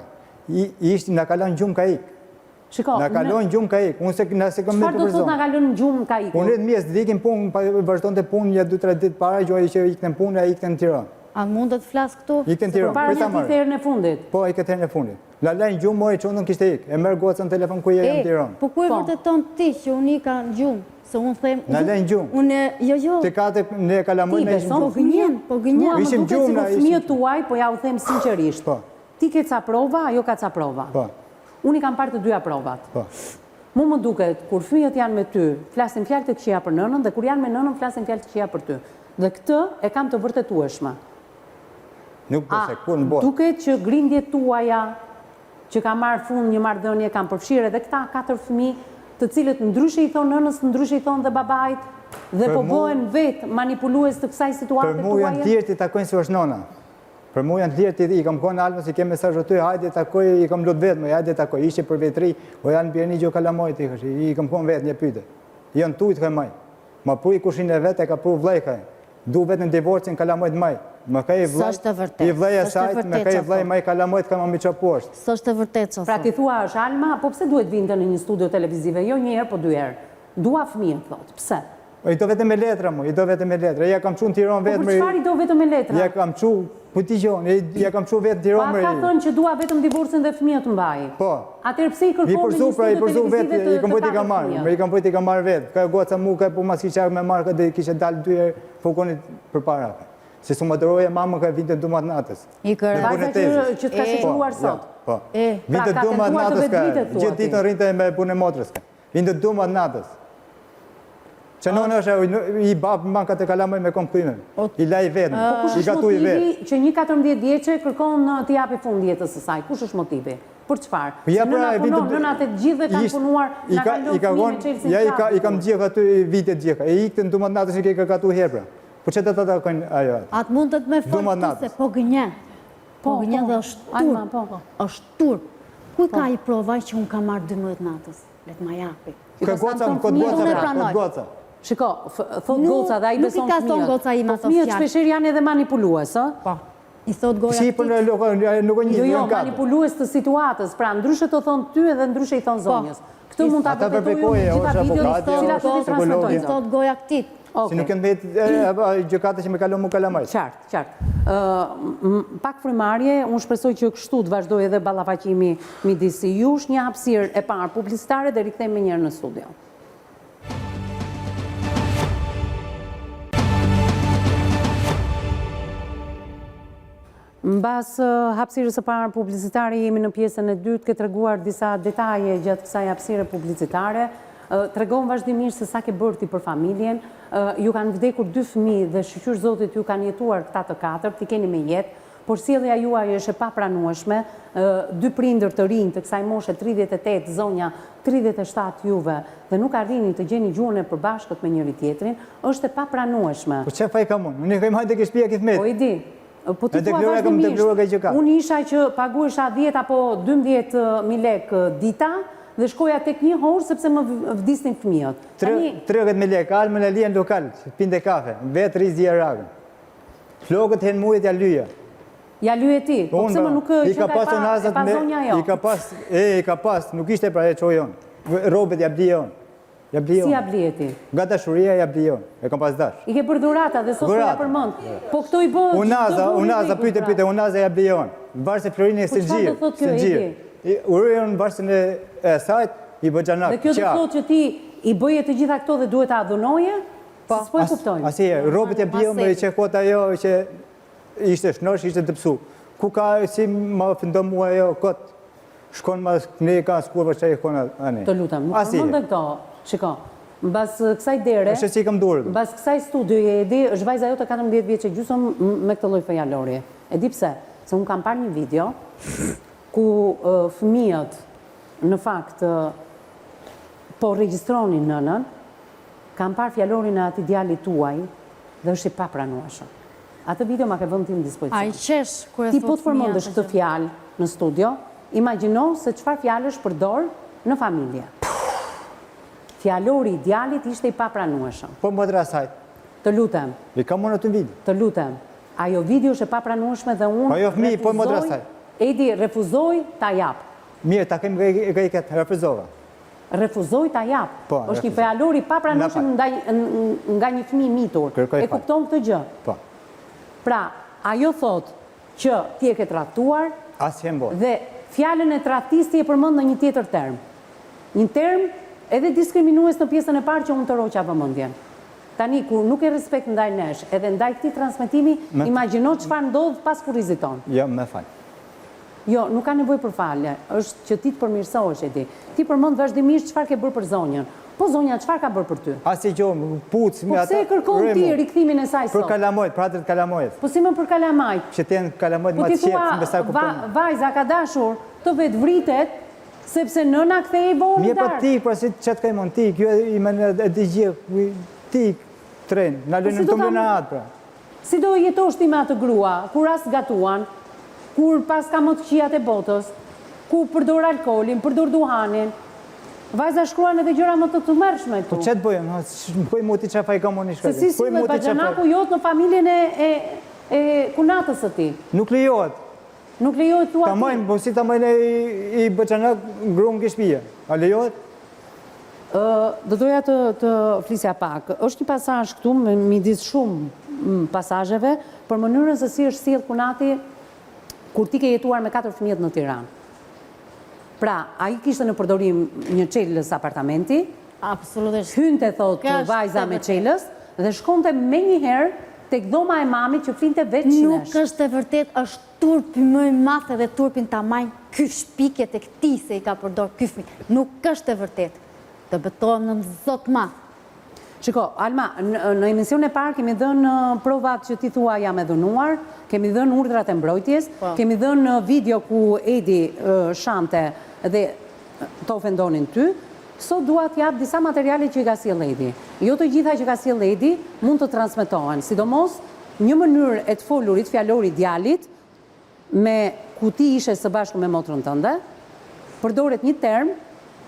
Ishtë nga kalan gjumë ka ikë. Shiko, na kalon gjumë ka ik, unë se kam me çfarë do të thotë na kalon gjumë ka ikur? Unë mies dikim punë, vazhdonte punë ja 2-3 ditë para që ikën punë, ai ikën në Tiranë. A mund të flas këtu? Ikën në Tiranë. Para se ti herën e fundit. Po, i këtë herën e fundit. La lajn gjumë mori çondën kishte ik. E merr gocën në telefon ku je në Tiranë. Po ku e vërteton ti që unë i ka në gjumë? Se unë them... Na lajn gjumë. Unë, jo. Te kate ne kalamoj me beson? Po gënjen. Mua më Ishim duket gjumë, sikur fëmijët tuaj, po ja u them sinqerisht. Po. Ti ke ca prova, ajo ka ca prova. Po. Unë i kam parë të dyja provat. Po. Mu më duket, kur fëmijët janë me ty, flasin fjalë të këqija për nënën, dhe kur janë me nënën, flasin fjalë të këqija për ty. Dhe këtë e kam të vërtetueshme. Nuk po se kur në botë. Duket që grindjet tuaja, që ka marrë fund një marrëdhënie, kanë përfshirë edhe këta 4 fëmijë, të cilët ndryshe i thonë nënës, ndryshe i thonë dhe babait, dhe po bëhen vetë manipulues të kësaj situate tuaje. Për mu janë tjerë të takojnë si është nona. Për mu janë tjerë të i kam konë Almës, i kem mesazh aty, hajde takoj, i kam lut vetë, hajde takoj, ishte për vetri, o janë bjerni gjo kalamojt, i kam konë vetë një pyte. Janë tujtë këj maj. Ma pru i kushin e vetë, e ka pru vlejkaj. Du vetë në divorcin kalamojt maj. Më ka i vlej e sajt, më ka i vlej maj kalamojt ka më mi qa poshtë. Së është të vërtet, që Pra ti thua është Alma, po pse duhet vinte në një studio televizive, jo një herë, po 2 herë. Dua fëmijën, thotë, pse? I do vetëm me letra mu, i do vetëm me letra. Ja kam qu në Tiranë vetë Po për çfarë i do vetëm me letra? Ja kam qu, po ti gjonë, ja kam qu vetë Tiranë Pa ka thënë që dua vetëm divorcin dhe fëmijët të mbaj. Po. Atëherë pse i kërkon në një studio televizive i kam bëjt i kam marrë, i kam bëjt i kam marrë vetë. Ka goca mu, ka po mas kisha me marrë, ka kishe dalë 2 herë, fokonit për para. Se su më dërojë mamë ka vinte 12 natës. I kërë. Vajza që t'ka shkruar sot. Po. pra Vinte ka 12 tentuar të natës ka, vetvitet, thua gjithë ti. ditën rinte me punë e motrës ka. Vinte 12 natës. Që nënë është i babë manka të kalamoj me kom këtyme. I laj vetë, i gatu i vetë. Që një 14 vjeçe kërkon të japi fund jetës së saj. Kush është motivi? Për çfarë? Se nëna punon, nënat e gjithë kanë punuar, na kanë lënë fëmijë me Chelsea. Ja i kam gjithë aty vitet gjithë. E ikte në 12 natës që ke gatu herë. Po që të të takojnë ajo atë? Atë mund të të me folë se po gënjen. Po gënjen dhe është tur. Kuj ka i provaj që unë ka marrë 12 natës? Letë ma japi. Këtë goca. Shiko, thot goca dhe a i beson fëmijët. Nuk i ka thonë goca i ma të fëmijët shpesher janë edhe manipulues, ë? Po. I thot goja këtit. Jo, manipulues të situatës. Pra, ndryshe të thonë ty edhe ndryshe i thonë zonjës. Këtë mund të vërtetoj unë gjitha videot të cilat të transmetojnë. I thot goja këtit. Si nuk kënë vetë gjëkate që me kalon mu kalamajt. Qartë. Pak frimarje, unë shpresoj që kështu të vazhdoj edhe ballafaqimi midis jush, një hapësirë e parë publicitare dhe rikthejmë me njërë në studio. Mbas hapësirës së parë publicitare jemi në pjesën e dytë, ke treguar disa detaje gjatë kësaj hapësire publicitare. Tregon vazhdimisht se sa ke bërë ti për familjen, ju kanë vdekur 2 fëmijë dhe shqyr Zotit ju kanë jetuar këta të 4, ti keni me jetë, por sjellja juaj është e papranueshme, 2 prindër të rinj të kësaj moshe 38, zonja 37 juve, dhe nuk arrini të gjeni gjuhën e përbashkët me njëri tjetrin, është e papranueshme. Po që faj ka mund? Unë i kajmë hajtë e kishpia këtë metë. Po i di. Po ti thua vazhdimisht, unë isha që paguesha 10 apo 12.000 lekë dita dhe shkoja tek një horë sepse më vdisnin fëmijët. 30.000 lekë, almën e lijen lokal, pinde kafe, vetë rizdi e ragën. Flokët hen mujet ja lyja. Ja lyje ti, po pëse më nuk që ka e pa zonja jo? I ka pas, nuk ishte pra e qojon. Robet ja blijon. Si ja blije ti? Nga dashuria ja blijon, e kam pas dash. I ke për dhurata dhe sot për ja përmënd. Po këto i bëhë... Unaza, pyte, unaza ja blijon. Varë se Florini e Po qëfar të thot kjo e ti? Urejën varësën e sajt, i bëgjanak. Dhe kjo të thot që ti i bëje të gjitha këto dhe duhet ta adhunoje? Se s'po e kuptojnë. Asije, robet ja blijon me që kota jo, që ishte shnosh, ishte të pësu. Ku ka si ma fëndo mua jo, këtë, shkon ma ne ka skurva që i kona anë. Të lutem, nuk përmën dhe këto. Shiko, mbas kësaj dere, mbas kësaj studioje, e di, është vajza jote 14 vjeçe gjysëm me këtë lloj fjalorje. E di pse? Se unë kam parë një video ku fëmijët në fakt po regjistronin nënën, kam parë fjalorin e atij djalit tuaj dhe është i papranueshëm. Atë video ma ke vënë ti në dispozicion. Ai qesh kur e thot. Ti po të përmendesh këtë fjalë në studio, imagjino se çfarë fjalësh përdor në familje. Fjalori i djalit ishte i papranueshëm. Po më drasajt. Të lutem. I kam unë atë video. Të lutem. Ajo video është e papranueshme dhe unë Po jo fëmijë, po më drasajt. Edi, refuzoj ta jap. Mirë, ta kemi këtë, refuzova. Refuzoj ta jap. Po, Është një fjalor i papranueshëm nga një fëmijë mitur. Kërkoj E fal. kupton këtë gjë. Po. Pra, ajo thot që ti e ke tradhtuar Asnjë mbot. dhe fjalën e tradhtisti e përmend në një tjetër term. Një term edhe diskriminues në pjesën e parë që unë të roqa vëmendjen. Tani, kur nuk e respekt ndaj nesh, edhe ndaj këtij transmetimi, imagjino çfarë ndodh pas kurrizit ton. Jo, më fal. Jo, nuk ka nevojë për falje, është që ti të përmirësohesh Edi. Ti përmend vazhdimisht çfarë ke bërë për zonjën. Po zonja çfarë ka bërë për ty? Asnjë gjë, puc me Po ata. pse e kërkon ti rikthimin e saj Për sot? kalamojt, për atët kalamojt. Po si më për kalamajt? Që të jenë kalamojt Po ma ti të qepë, thua, me sa kupton. vajza ka dashur të vetë vritet, sepse nëna kthehej borë Mirë, po darkë. ti, po si çet ka mon ti, kjo i më e di gjë, ti tren, na lënë si në do ta- kombinat pra. Si do jetosh ti me atë grua, kur as gatuan, kur pas ka më të këqijat e botës, kur përdor alkoolin, përdor duhanin, vajza shkruan edhe gjëra më të tmerrshme Po këtu. çet bëjmë, bëj muti çfarë ka moni Se shkallë. si sillet baxhanaku jot në familjen e kunatës së ti. Nuk lejohet. Nuk lejohet thua Ta ti. mojnë, po si ta mojnë i bëxhanak gruan ke shtëpia. A lejohet? Do doja të flisja pak. Është një pasazh këtu midis shumë pasazheve për mënyrën se si është sjell kunati kur ti ke jetuar me 4 fëmijët në Tiranë. Pra, ai kishte në përdorim një çelës apartamenti, Absolutisht. hynte thotë Kjo është vajza e me vërtetë. çelës dhe shkonte menjëherë tek dhoma e mamit që flinte vetë Nuk shinesh. është e vërtet, është turpi më i madh dhe turpin ta majnë ky shpike tek ti se i ka përdor ky fëmijë. Nuk është e vërtet. Të betohem në Zot madh. Shiko, Alma, në emision e parë kemi dhënë provat që ti thua jam e dhunuar, kemi dhënë urdhrat e mbrojtjes, kemi dhënë video ku Edi shante dhe të ofendonin ty. Sot dua t'jap disa materiale që i ka sjell Edi. Jo të gjitha që ka sjell Edi mund të transmetohen, sidomos një mënyrë e të folurit fjalorit djalit me ku ti ishe së bashku me motrën tënde, përdoret një term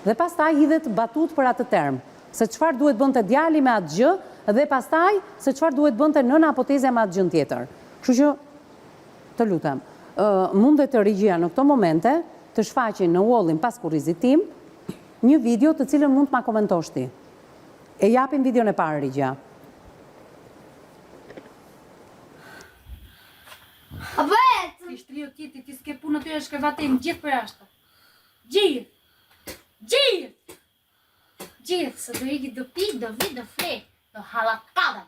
dhe pastaj hidhet batut për atë term. Se çfarë duhet bënte djali me atë gjë dhe pastaj se çfarë duhet bënte nëna apo tezja me atë gjën tjetër. Kështu që të lutem, mundet të regjia në këto momente të shfaqin në wallin pas kurrizit tim një video të cilën mund të ma komentosh ti. E japim videon e parë regjia. A bëhet! Ti shtrio tjeti, ti s'ke punë aty e shkërvatim, gjithë për jashtë. Gjithë! Gjithë! Gjithë, se do iki do pi, do vi, do fle, do halakada.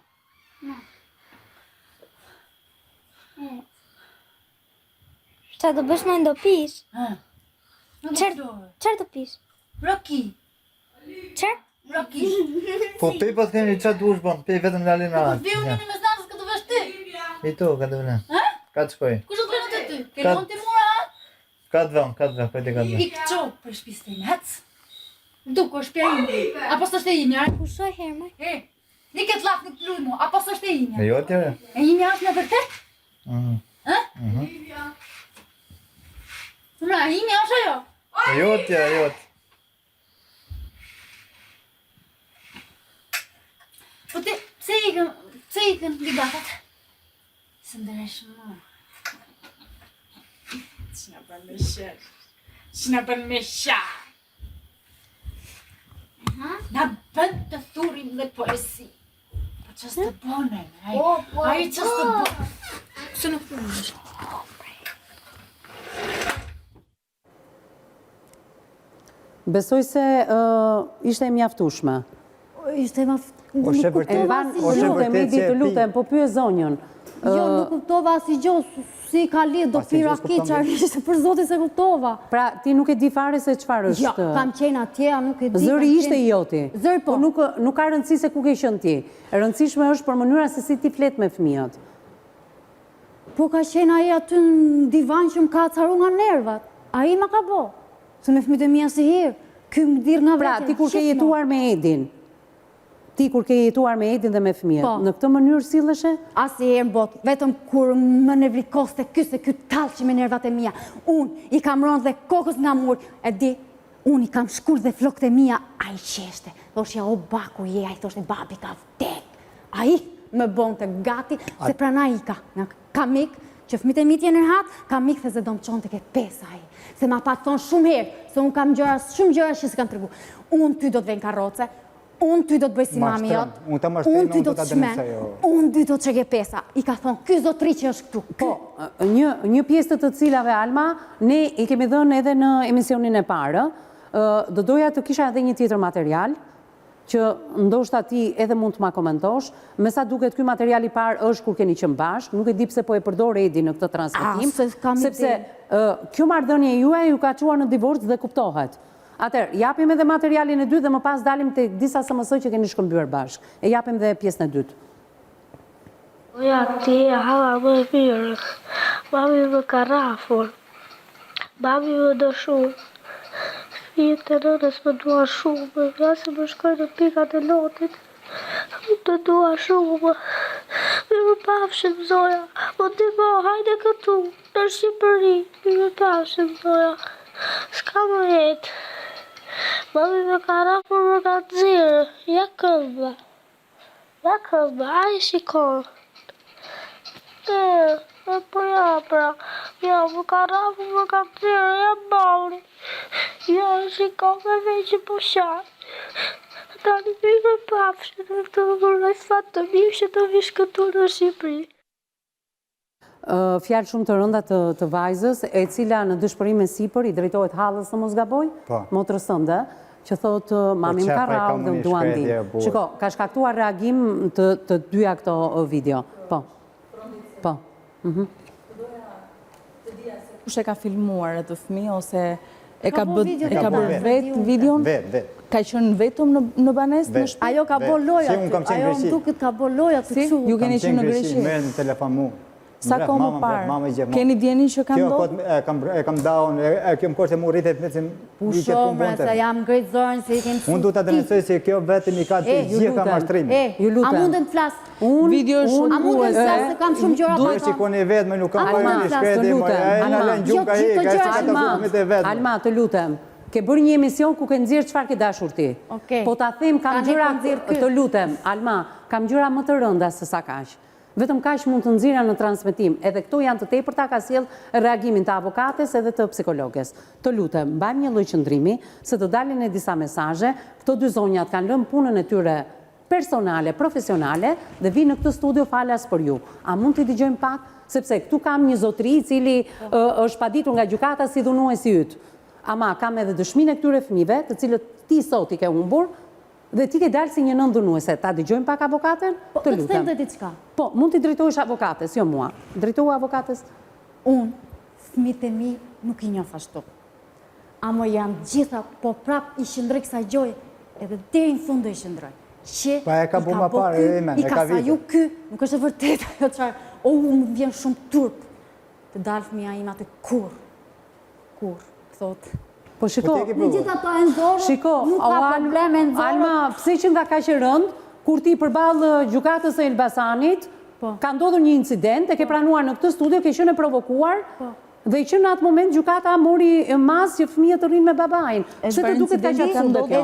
Qa do bësh me ndo pish? Qërë do pish? Roki! Qërë? Roki! Po pe pas keni çfarë duhesh bën, pe vetëm lalin në Po anë. vë unë në mesnatës këtë vesh ty! I tu, ka të vënë. Ka të shkoj. Kush do të bënë ty? Ke lonë ti mura, ha? Ka të vënë, po te ka të vënë. Ik qopë për shpisë të hec! Duko, shpja ime. Apo s'është e ime, arë? Pushoj herë, E, një këtë lafë në të mu, apo s'është e ime? E jo tjere? E ime është në vërtet? Në, e ime është ajo? E jo tjere, e jo tjere. Po ti, pse ikën ligatat? Së ndërësh më. Që në bën me shërë? Që në bën me shërë? Na bën të thurim dhe polisi. Po që së të bonen, ai që së të bonen. Që në thurim dhe shërë? Besoj se ishte e mjaftueshme. Ishte ma... Është e vërtetë. Të lutem, po pyet zonjën. Jo, nuk kuptova asnjë gjë, si ka lidh do Asnjë gjë pira s'kupton kiçar, për zotin se kuptova. Pra, ti nuk e di fare se çfarë Jo, është. kam qenë atje, nuk e di. Zëri kam ishte qenë- i joti. Zëri po. Nuk ka rëndësi se ku ke qenë ti. E rëndësishme është për mënyra se si ti flet me fëmijët. Po ka qenë ai aty në divan që më ka acaru nga nervat. Ai ma ka bo. Se me fëmijët e mia si herë. Ky më dirë nga Pra, vretja. ti kur ke jetuar me Edin, dhe me fëmijët, Po. në këtë mënyrë silleshe? Asnjëherë në botë, vetëm kur më nevrikoste se ky tallçi me nervat e mia. Unë i kam rënë dhe kokës nga mur, e di, unë i kam shkur dhe flokët e mia, ai qeshte. Thoshja, o baku je, ai thoshte babi ka vdek. Ai më bonte gati se prana ika, nga kamik, që fëmijët e mi t'jenë rehat, kam mikë se do më qonë të ke pesa ai. Se ma pa thonë shumë herë, se unë kam shumë gjëra që s'kam tregu. Unë ty do të vejnë karroce, unë ty do të bëj si mami jotë, unë ty do të shmen, unë ty do të çeke pesa. I ka thonë, ky zotri që është këtu. Po, një pjesë të cilave, Alma, ne i kemi dhënë edhe në emisionin e parë, do doja të kisha edhe një tjetër material, që ndoshta ti edhe mund të ma komentosh, me sa duket ky material i parë është kur keni qenë bashkë, nuk e di pse po e përdor Edi në këtë transmetim, sepse kjo marrëdhënie juaj ju ka çuar në divorc dhe kuptohet. Atëherë, japim edhe materialin e dytë dhe më pas dalim tek disa SMS që keni shkëmbyer bashkë. E japim dhe pjesën e dytë. Ja, ti e halla më e mirë. Mami më ka rafur. Mami më do shumë. Fëmijët e nënës më dua shumë. Ja se më shkoj në pikat e lotit. Më të dua shumë. Më pafshim, Zoja. Më ndihmo, hajde këtu, në Shqipëri. Më pafshim, Zoja. S'ka më jetë. Mami më ka rafur, më ka nxirë. Ja këmbë. Ja këmbë, ai shikon. Po ja, pra. Ja, më ka rafur, më ka nxirë, ja mauri. Ja, shikon me veqë po shanë. Tani mi më pafshë, në të vëroj fatë të mirë që të vish këtu në Shqipëri. Fjalë shumë të rënda të vajzës, e cila në dëshpërim e sipër i drejtohet hallës së mos gaboj, motrës sënde, që thotë mami më ka rrahur dhe më duan di. Shiko, ka shkaktuar reagim të dyja këto video. Po. Po. Kush e ka filmuar atë fëmijë ose e ka bërë vetë videon? Vetë. Ka qenë vetëm në banesë në shtëpi? Ajo ka bërë loja, ajo më duket ka bërë loja të kështu. Ju keni qenë në Greqi? Merë në telefon mu. Sa kohë më parë? Keni djeni që ka ndodhur? E kam daun, kjo më koshte mu rritet me që Pusho, me se jam grejtë zorën, se i kemë shumë. Unë du të denuncoj se kjo vetëm i ka të gjithë ka mashtrimi. A mundën të flasë? Video shumë a mundën të flasë se kam shumë gjëra duhet që koni vetë, me nuk kam pojnë një shkreti, e në len gjumë ka i, ka e që ka të fukmit e vetë. Alma, të lutem, ke bërë një emision ku ke nxirë çfarë ke dashur ti. Po ta them, kam gjëra, të lutem, Alma, kam gjëra më të rënda se sa kaq. Vetëm kaq mund të nxirra në transmetim, edhe këto janë të tepërta ka sjell reagimin të avokates edhe të psikologes. Të lutem, mbajmë një lloj qëndrimi, se të dalin e disa mesazhe, këto dy zonjat kanë lënë punën e tyre personale, profesionale dhe vinë në këtë studio falas për ju. A mund t'i dëgjojmë pak? Sepse këtu kam një zotëri i cili është paditur nga gjykata si dhunuesi yt. Ama kam edhe dëshminë e këtyre fëmijëve, të cilët ti sot i ke humbur, dhe ti ke dalë si një nënë dhunuese. Ta dëgjojmë pak avokaten? Të lutem. Të them diçka. Po, mund t'i drejtohesh avokates, jo mua. Drejtohu avokates? Unë, fëmijët e mi nuk i njoh ashtu. Amo janë gjitha, po prap i shndroj kësaj gjoje, edhe deri në fund do i shndroj. Pa e ka bu ma parë, e ka sa ju ky, nuk është e vërtet ajo çfarë. Më vjen shumë turp të dalë fëmia im atë kur, thotë. Po shiko, me gjithë ato e nxorë, nuk ka probleme e nxorë. Alma, pse që nga kaq e rënd, kur ti përballë gjykatës së Elbasanit, ka ndodhur një incident, e ke pranuar në këtë studio, ke qenë e provokuar, dhe që në atë moment gjykata mori mas që fëmijët të rrinë me babain. Pse të duket kaq absurde kjo?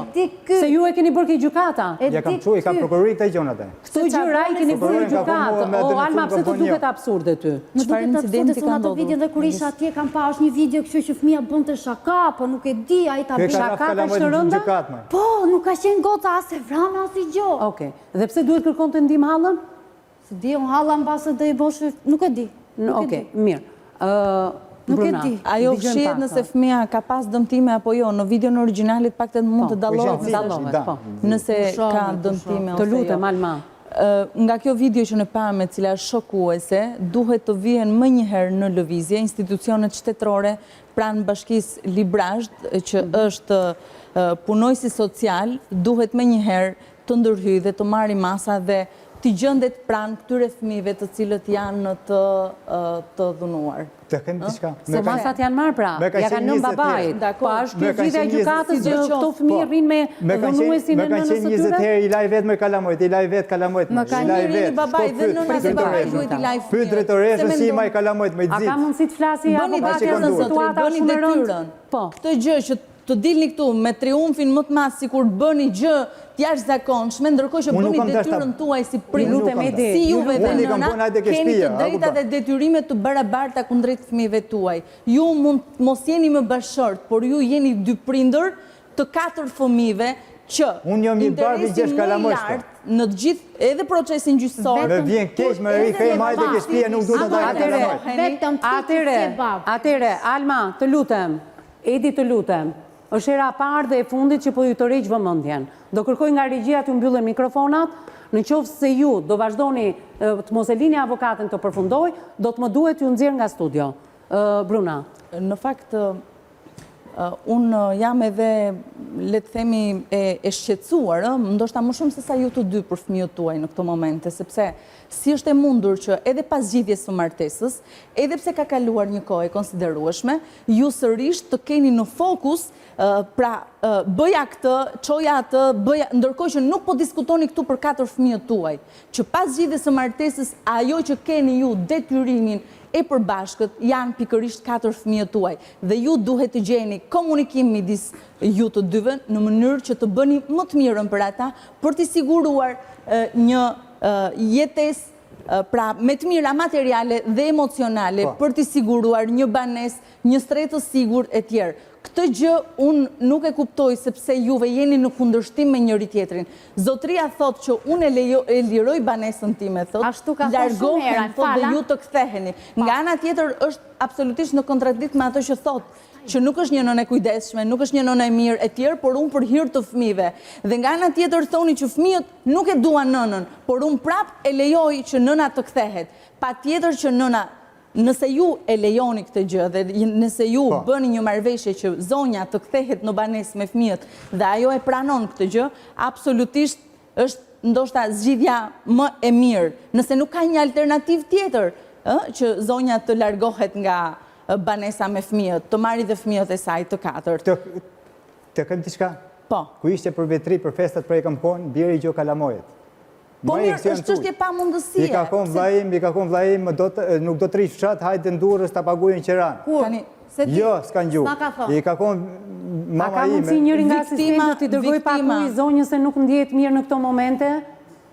Se ju e keni bërë ke gjykata. Ja kam çuar, i kam prokurori këtë gjëra atë. Këto gjëra i keni bërë gjykatë. O Alma, pse të duket absurde ty? Çfarë incidenti ka ndodhur? Video dhe kur isha atje kam pa është një video kështu që fëmia bënte shaka, po nuk e di ai ta bëj shaka kaq të rënda. Po, nuk ka qenë goca as e vrana as i gjë. Okej. Dhe pse duhet kërkonte ndihmë hallën? Se di un halla mbase do i bosh, nuk e di. Okej, mirë. Nuk e di. Ajo fshihet nëse fëmia ka pas dëmtime apo jo. Në videon originalit paktet mund të dallohet nëse ka dëmtime ose jo. Të lutem, Alma. Nga kjo video që në pamë, e cila është shokuese, duhet të vihen më njëherë në lëvizje institucionet shtetërore pranë Bashkisë Librazh, që është punojësi social, duhet më njëherë të ndërhyjë dhe të marrë masa dhe të gjendet pranë këtyre fëmijëve të cilët janë të dhunuar. Të kemi diçka. Se masat janë marrë pra, ja kanë nënë babait. Po është kjo zgjidhja e gjykatës që këto fëmijë rrinë me dhunuesin e nënës së tyre? Me kanë qenë 20 herë i laj vetë me kalamojt, i laj vetë kalamojt. Më kanë rini babait dhe nëna se babait duhet i laj fëmijë. Pyet drejtoreshën si ma i kalamojt me A ka mundësi të flasi avokati në situata shumë e rëndë? Këtë gjë që të dilni këtu me triumfin më të madh sikur bëni gjë të jashtëzakonshme, ndërkohë që bëni detyrën tuaj si prindër, si juve dhe nëna, keni të drejtat dhe detyrimet të barabarta kundrejt fëmijëve tuaj. Ju mund mos jeni më bashkëshort, por ju jeni dy prindër të 4 fëmijëve që interesi më i lartë në të gjithë edhe procesin gjyqësor. Me vjen keq, më rikej majtë ke shtëpia nuk duhet ta kalamoj. Atere, Alma, të lutem, Edi të lutem, është era parë dhe e fundit që po ju të rreq vëmendjen. Do kërkoj nga regjia të mbyllen mikrofonat, në qoftë se ju do vazhdoni të mos e lini avokatën të përfundoj, do të më duhet ju nxjerr nga studio. Bruna. Në fakt, unë jam edhe, le të themi, e shqetësuar, ndoshta më shumë se sa ju të dy për fëmijët tuaj në këto momente, sepse si është e mundur që edhe pas zgjidhjes së martesës, edhe pse ka kaluar një kohë e konsiderueshme, ju sërish të keni në fokus, pra bëja këtë, çoja atë, ndërkohë që nuk po diskutoni këtu për 4 fëmijët tuaj, që pas zgjidhjes së martesës ajo që keni ju detyrimin e përbashkët janë pikërisht 4 fëmijët tuaj dhe ju duhet të gjeni komunikim midis ju të dyve në mënyrë që të bëni më të mirën për ata për t'i siguruar një jetesë, pra me të mira materiale dhe emocionale për t'i siguruar një banesë, një stret të sigurt e tjerë. Këtë gjë unë nuk e kuptoj sepse juve jeni në kundërshtim me njëri tjetrin. Zotria thot që unë e liroj banesën time, thot, largohen, thot dhe ju të ktheheni. Nga ana tjetër është absolutisht në kontradikt me ato që thot, që nuk është një nënë e kujdesshme, nuk është një nënë e mirë e tjerë, por unë për hir të fëmijëve. Dhe nga ana tjetër thoni që fëmijët nuk e duan nënën, por unë prap e lejoj që nëna të kthehet. Patjetër që nëna, nëse ju e lejoni këtë gjë dhe nëse ju bëni një marrëveshje që zonja të kthehet në banesë me fëmijët dhe ajo e pranon këtë gjë, absolutisht është ndoshta zgjidhja më e mirë. Nëse nuk ka një alternativë tjetër, që zonja të largohet nga banesa me fëmijët, të marri dhe fëmijët e saj të 4. Të këm t'i shka? Po. Ku ishte për vetri, për festat për e këmpon, bjeri i gjo kalamojët. Po mirë, është çështje pa mundësie. I ka kon vlajim, nuk do të rish fshat, hajtë ndurës të pagujen qëran. Jo, s'kan gju. I ka kon mama ime. A ka mundësi njëri nga asistentët i dërgoj paku i zonjës se nuk ndjehet mirë në këto momente?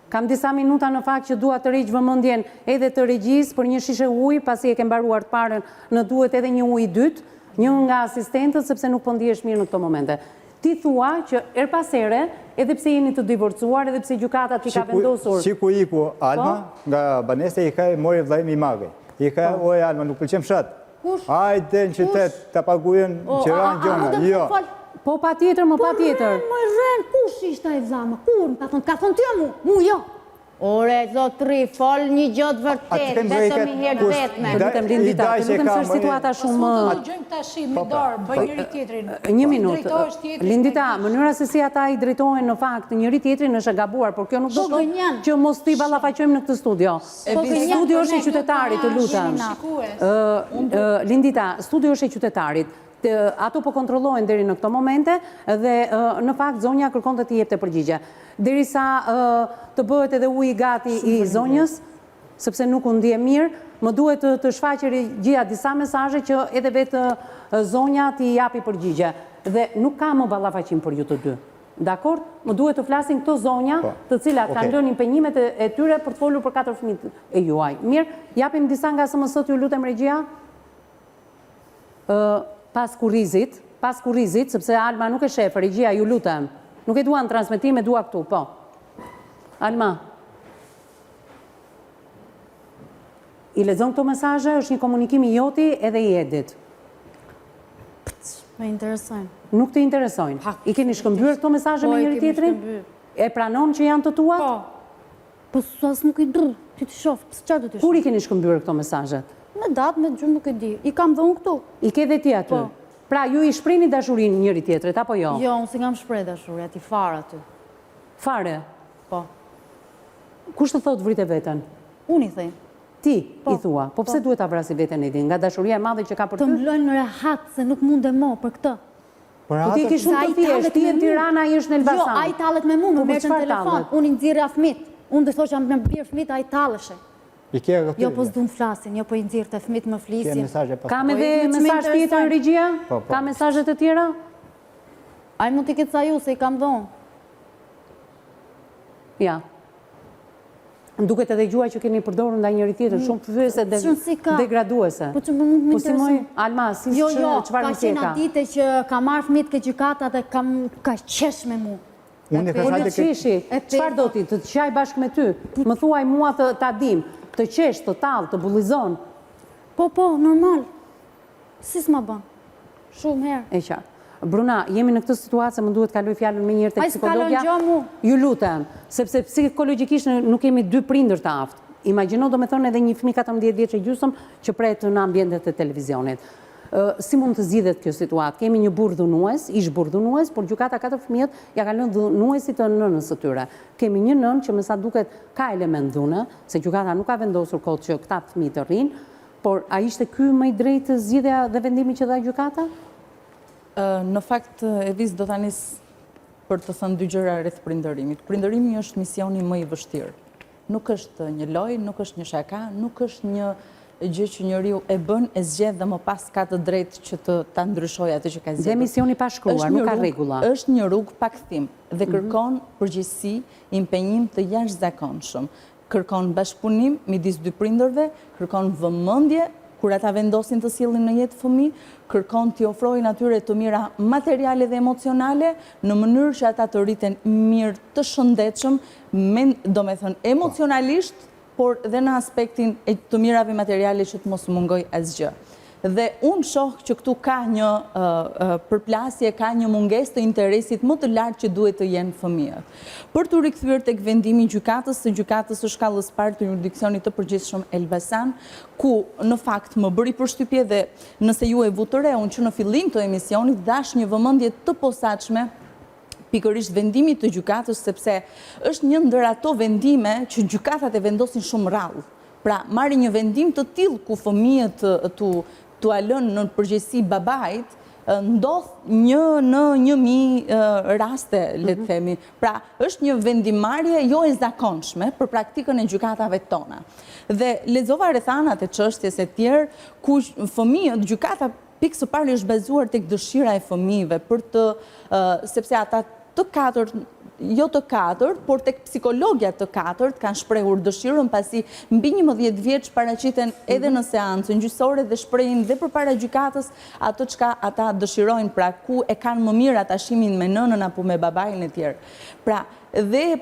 Kam disa minuta në fakt që dua të rreq vëmendjen edhe të regjisë për një shishe ujë, pasi e ke mbaruar të parën, në duhet edhe një ujë i dytë, një nga asistentët sepse nuk po ndihesh mirë në këto momente. Ti thua që er pas here, edhe pse jeni të divorcuar, edhe pse gjykata ti ka vendosur. Qiku iku Alma, nga banesa i ka mori vllajmi i magë. I ka, oj Alma, nuk pëlqem fshat. Hajde në qytet të pagujen qiran gjona. Jo. Po pa tjetër, më pa tjetër. Më rren, kush ishte e vllama? Kur? Ka thënë ty mu jo. Ore, zotri, fol një gjë të vërtet, vetëm i herë vetme. Lutem Lindita, lutem se është situata shumë... Gjëjmë tash me dorë, bëj njëri tjetrin. Një minutë. Lindita, mënyra se si ata i drejtohen në fakt njëri tjetrin është e gabuar, por kjo nuk do të thotë që mos ti ballafaqojmë në këtë studio. Studio është e qytetarit, të lutem. Lindita, studio është e qytetarit. Ato po kontrollohen deri në këto momente dhe në fakt zonja kërkon të t'i jepte përgjigje. Derisa të bëhet edhe uji gati i zonjës, sepse nuk u ndje mirë, më duhet të shfaqer gjia disa mesazhe që edhe vetë zonja t'i japi përgjigje. Dhe nuk ka më ballafaqim për ju të dy. Dakor? Më duhet të flasin këto zonja, të cilat kanë lënë impenjimet e tyre për të folur për 4 fëmijët e juaj. Mirë, japim disa nga SMS-t, ju lutem regjia. Pas kurrizit, sepse Alma nuk e shef, regjia, ju lutem. Nuk e duan transmetim, e dua këtu, po. Alma. I lexon këto mesazhe, është një komunikim i joti edhe i Edit. Më interesojnë. Nuk të interesojnë. I keni shkëmbyer këto mesazhe me njëri tjetrin? E pranon që janë të tuat? Po, as nuk i drr, ti të shoh, çfarë do të shoh? Kur i keni shkëmbyer këto mesazhet? Me datë, me gjumë nuk e di. I kam dhënë këtu. I ke dhe ti aty? Pra, ju i shprehni dashurinë njëri tjetrit, apo jo? Jo, unë si kam shpreh dashuri, ati fare aty. Fare? Po. Kush të thotë vrite veten? Unë i thej. Ti i thua, po pse duhet ta vrasi veten e din? Nga dashuria e madhe që ka për ty? Të mblojnë në rehat, se nuk mund e mo për këtë. Po ti ke shumë të thjesht, ti në Tirana, ai është në Elbasan. Jo, ai tallet me mua, më merr në telefon, unë i nxirra fëmit. Unë do thoshë me bir fëmit, ai talleshe. Jo, po s'dun flasin, jo, po i nxirr të fëmit më flisin. Kam edhe mesazh tjetër regjia? Ka mesazhe të tjera? Ai mund t'i ketë sa ju, se i kam dhonë. Ja. Duket edhe gjua që keni përdorur ndaj njëri tjetër, shumë përfyese dhe degraduese. Po që më nuk më intereson. Alma, si çfarë ka qenë dite që ka marrë fëmijët ke gjykata dhe ka qesh me mu. Qeshi, çfarë do ti, të qaj bashkë me ty? Më thuaj mua ta dim, të qesh, të tallë, të bullizon. Po, normal. Si s'ma bën? Shumë herë. E qartë. Bruna, jemi në këtë situatë se më duhet kaloj fjalën me njërë të psikologja. Ju lutem, sepse psikologjikisht nuk kemi dy prindër të aftë. Imagjino do me thonë edhe një fëmijë 14 vjeç e gjysmë që pretë në ambientet e televizionit. Si mund të zgjidhet kjo situatë? Kemi një burr dhunues, ish burr dhunues, por gjykata 4 fëmijët ja ka lënë dhunuesit të nënës së tyre. Kemi një nënë që me sa duket ka element dhune, se gjykata nuk ka vendosur kohë që këta fëmijë të rrinë, por a ishte ky më i drejtë zgjidhja dhe vendimi që dha gjykata? Në fakt, Evis, do ta nis për të thënë dy gjëra rreth prindërimit. Prindërimi është misioni më i vështirë. Nuk është një lojë, nuk është një shaka, nuk është një gjë që njeriu e bën, e zgjedh dhe më pas ka të drejtë që ta ndryshojë atë që ka zgjedhur. Dhe misioni pa shkruar, nuk ka rregulla. Është një rrugë pa kthim dhe kërkon përgjegjësi, impenjim të jashtëzakonshëm. Kërkon bashkëpunim midis dy prindërve, kërkon vëmendje kur ata vendosin të sillin në jetë fëmijë, kërkon t'i ofrojnë atyre të mira materiale dhe emocionale në mënyrë që ata të rriten mirë, të shëndetshëm, do me thënë emocionalisht, por dhe në aspektin e të mirave materiale që të mos mungoj asgjë. Dhe unë shoh që këtu ka një përplasje, ka një mungesë të interesit më të lartë që duhet të jenë fëmijët. Për të rikthyer tek vendimi i gjykatës së shkallës parë të jurisdiksionit të përgjithshëm Elbasan, ku në fakt më bëri përshtypje dhe nëse ju e vu të re, unë që në fillim të emisionit dash një vëmendje të posaçme pikërisht vendimit të gjykatës, sepse është një ndër ato vendime që gjykatat e vendosin shumë rrallë. Pra, marri një vendim të tillë ku fëmijët tu alën në përgjegjësi babait, ndodh në 1000 raste, le të themi. Pra, është një vendimarrje jo e zakonshme për praktikën e gjykatave tona. Dhe lexova rrethanat e çështjes e tjerë ku fëmijët, gjykata pikë së pari është bazuar tek dëshira e fëmijëve për të sepse ata të katërt, jo të katërt, por tek psikologja të katërt kanë shprehur dëshirën pasi mbi 11 vjeç paraqiten edhe në seancën gjyqësore dhe shprehin dhe përpara gjykatës ato çka ata dëshirojnë, pra ku e kanë më mirë atashimin me nënën apo me babain e tjerë. Pra, dhe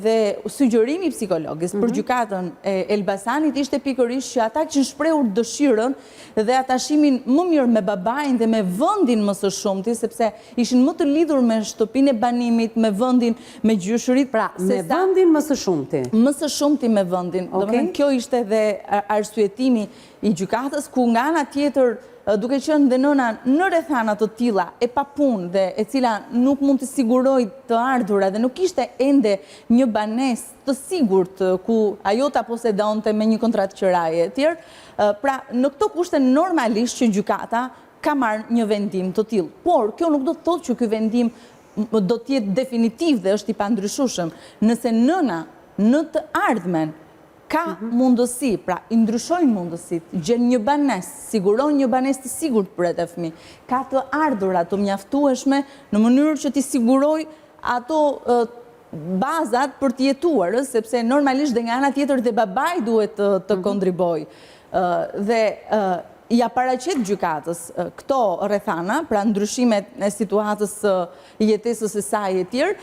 dhe sugjerimi psikologës për gjykatën e Elbasanit ishte pikërisht që ata kishin shprehur dëshirën dhe atashimin më mirë me babain dhe me vendin më së shumti, sepse ishin më të lidhur me shtëpinë e banimit, me vendin, me gjyshërit, pra me vendin më së shumti. Më së shumti me vendin. Domethënë kjo ishte dhe arsyetimi i gjykatës, ku nga ana tjetër duke qenë dhe nëna në rrethana të tilla e papunë dhe e cila nuk mund të sigurojë të ardhurat dhe nuk ishte ende një banesë të sigurt ku ajo ta posedonte me një kontratë qiraje e tjerë, pra në këto kushte normalisht që gjykata ka marrë një vendim të tillë. Por kjo nuk do të thotë që ky vendim do të jetë definitiv dhe është i pandryshueshëm. Nëse nëna në të ardhmen ka mundësi, pra i ndryshojnë mundësit, gjen një banesë, siguron një banesë të sigurt për atë fëmijë, ka të ardhura të mjaftueshme në mënyrë që t'i siguroj ato bazat për të jetuar, sepse normalisht dhe nga ana tjetër dhe babai duhet të kontribojë. Dhe ja paraqet gjykatës këto rrethana, pra ndryshimet e situatës jetesës së saj e tjerë,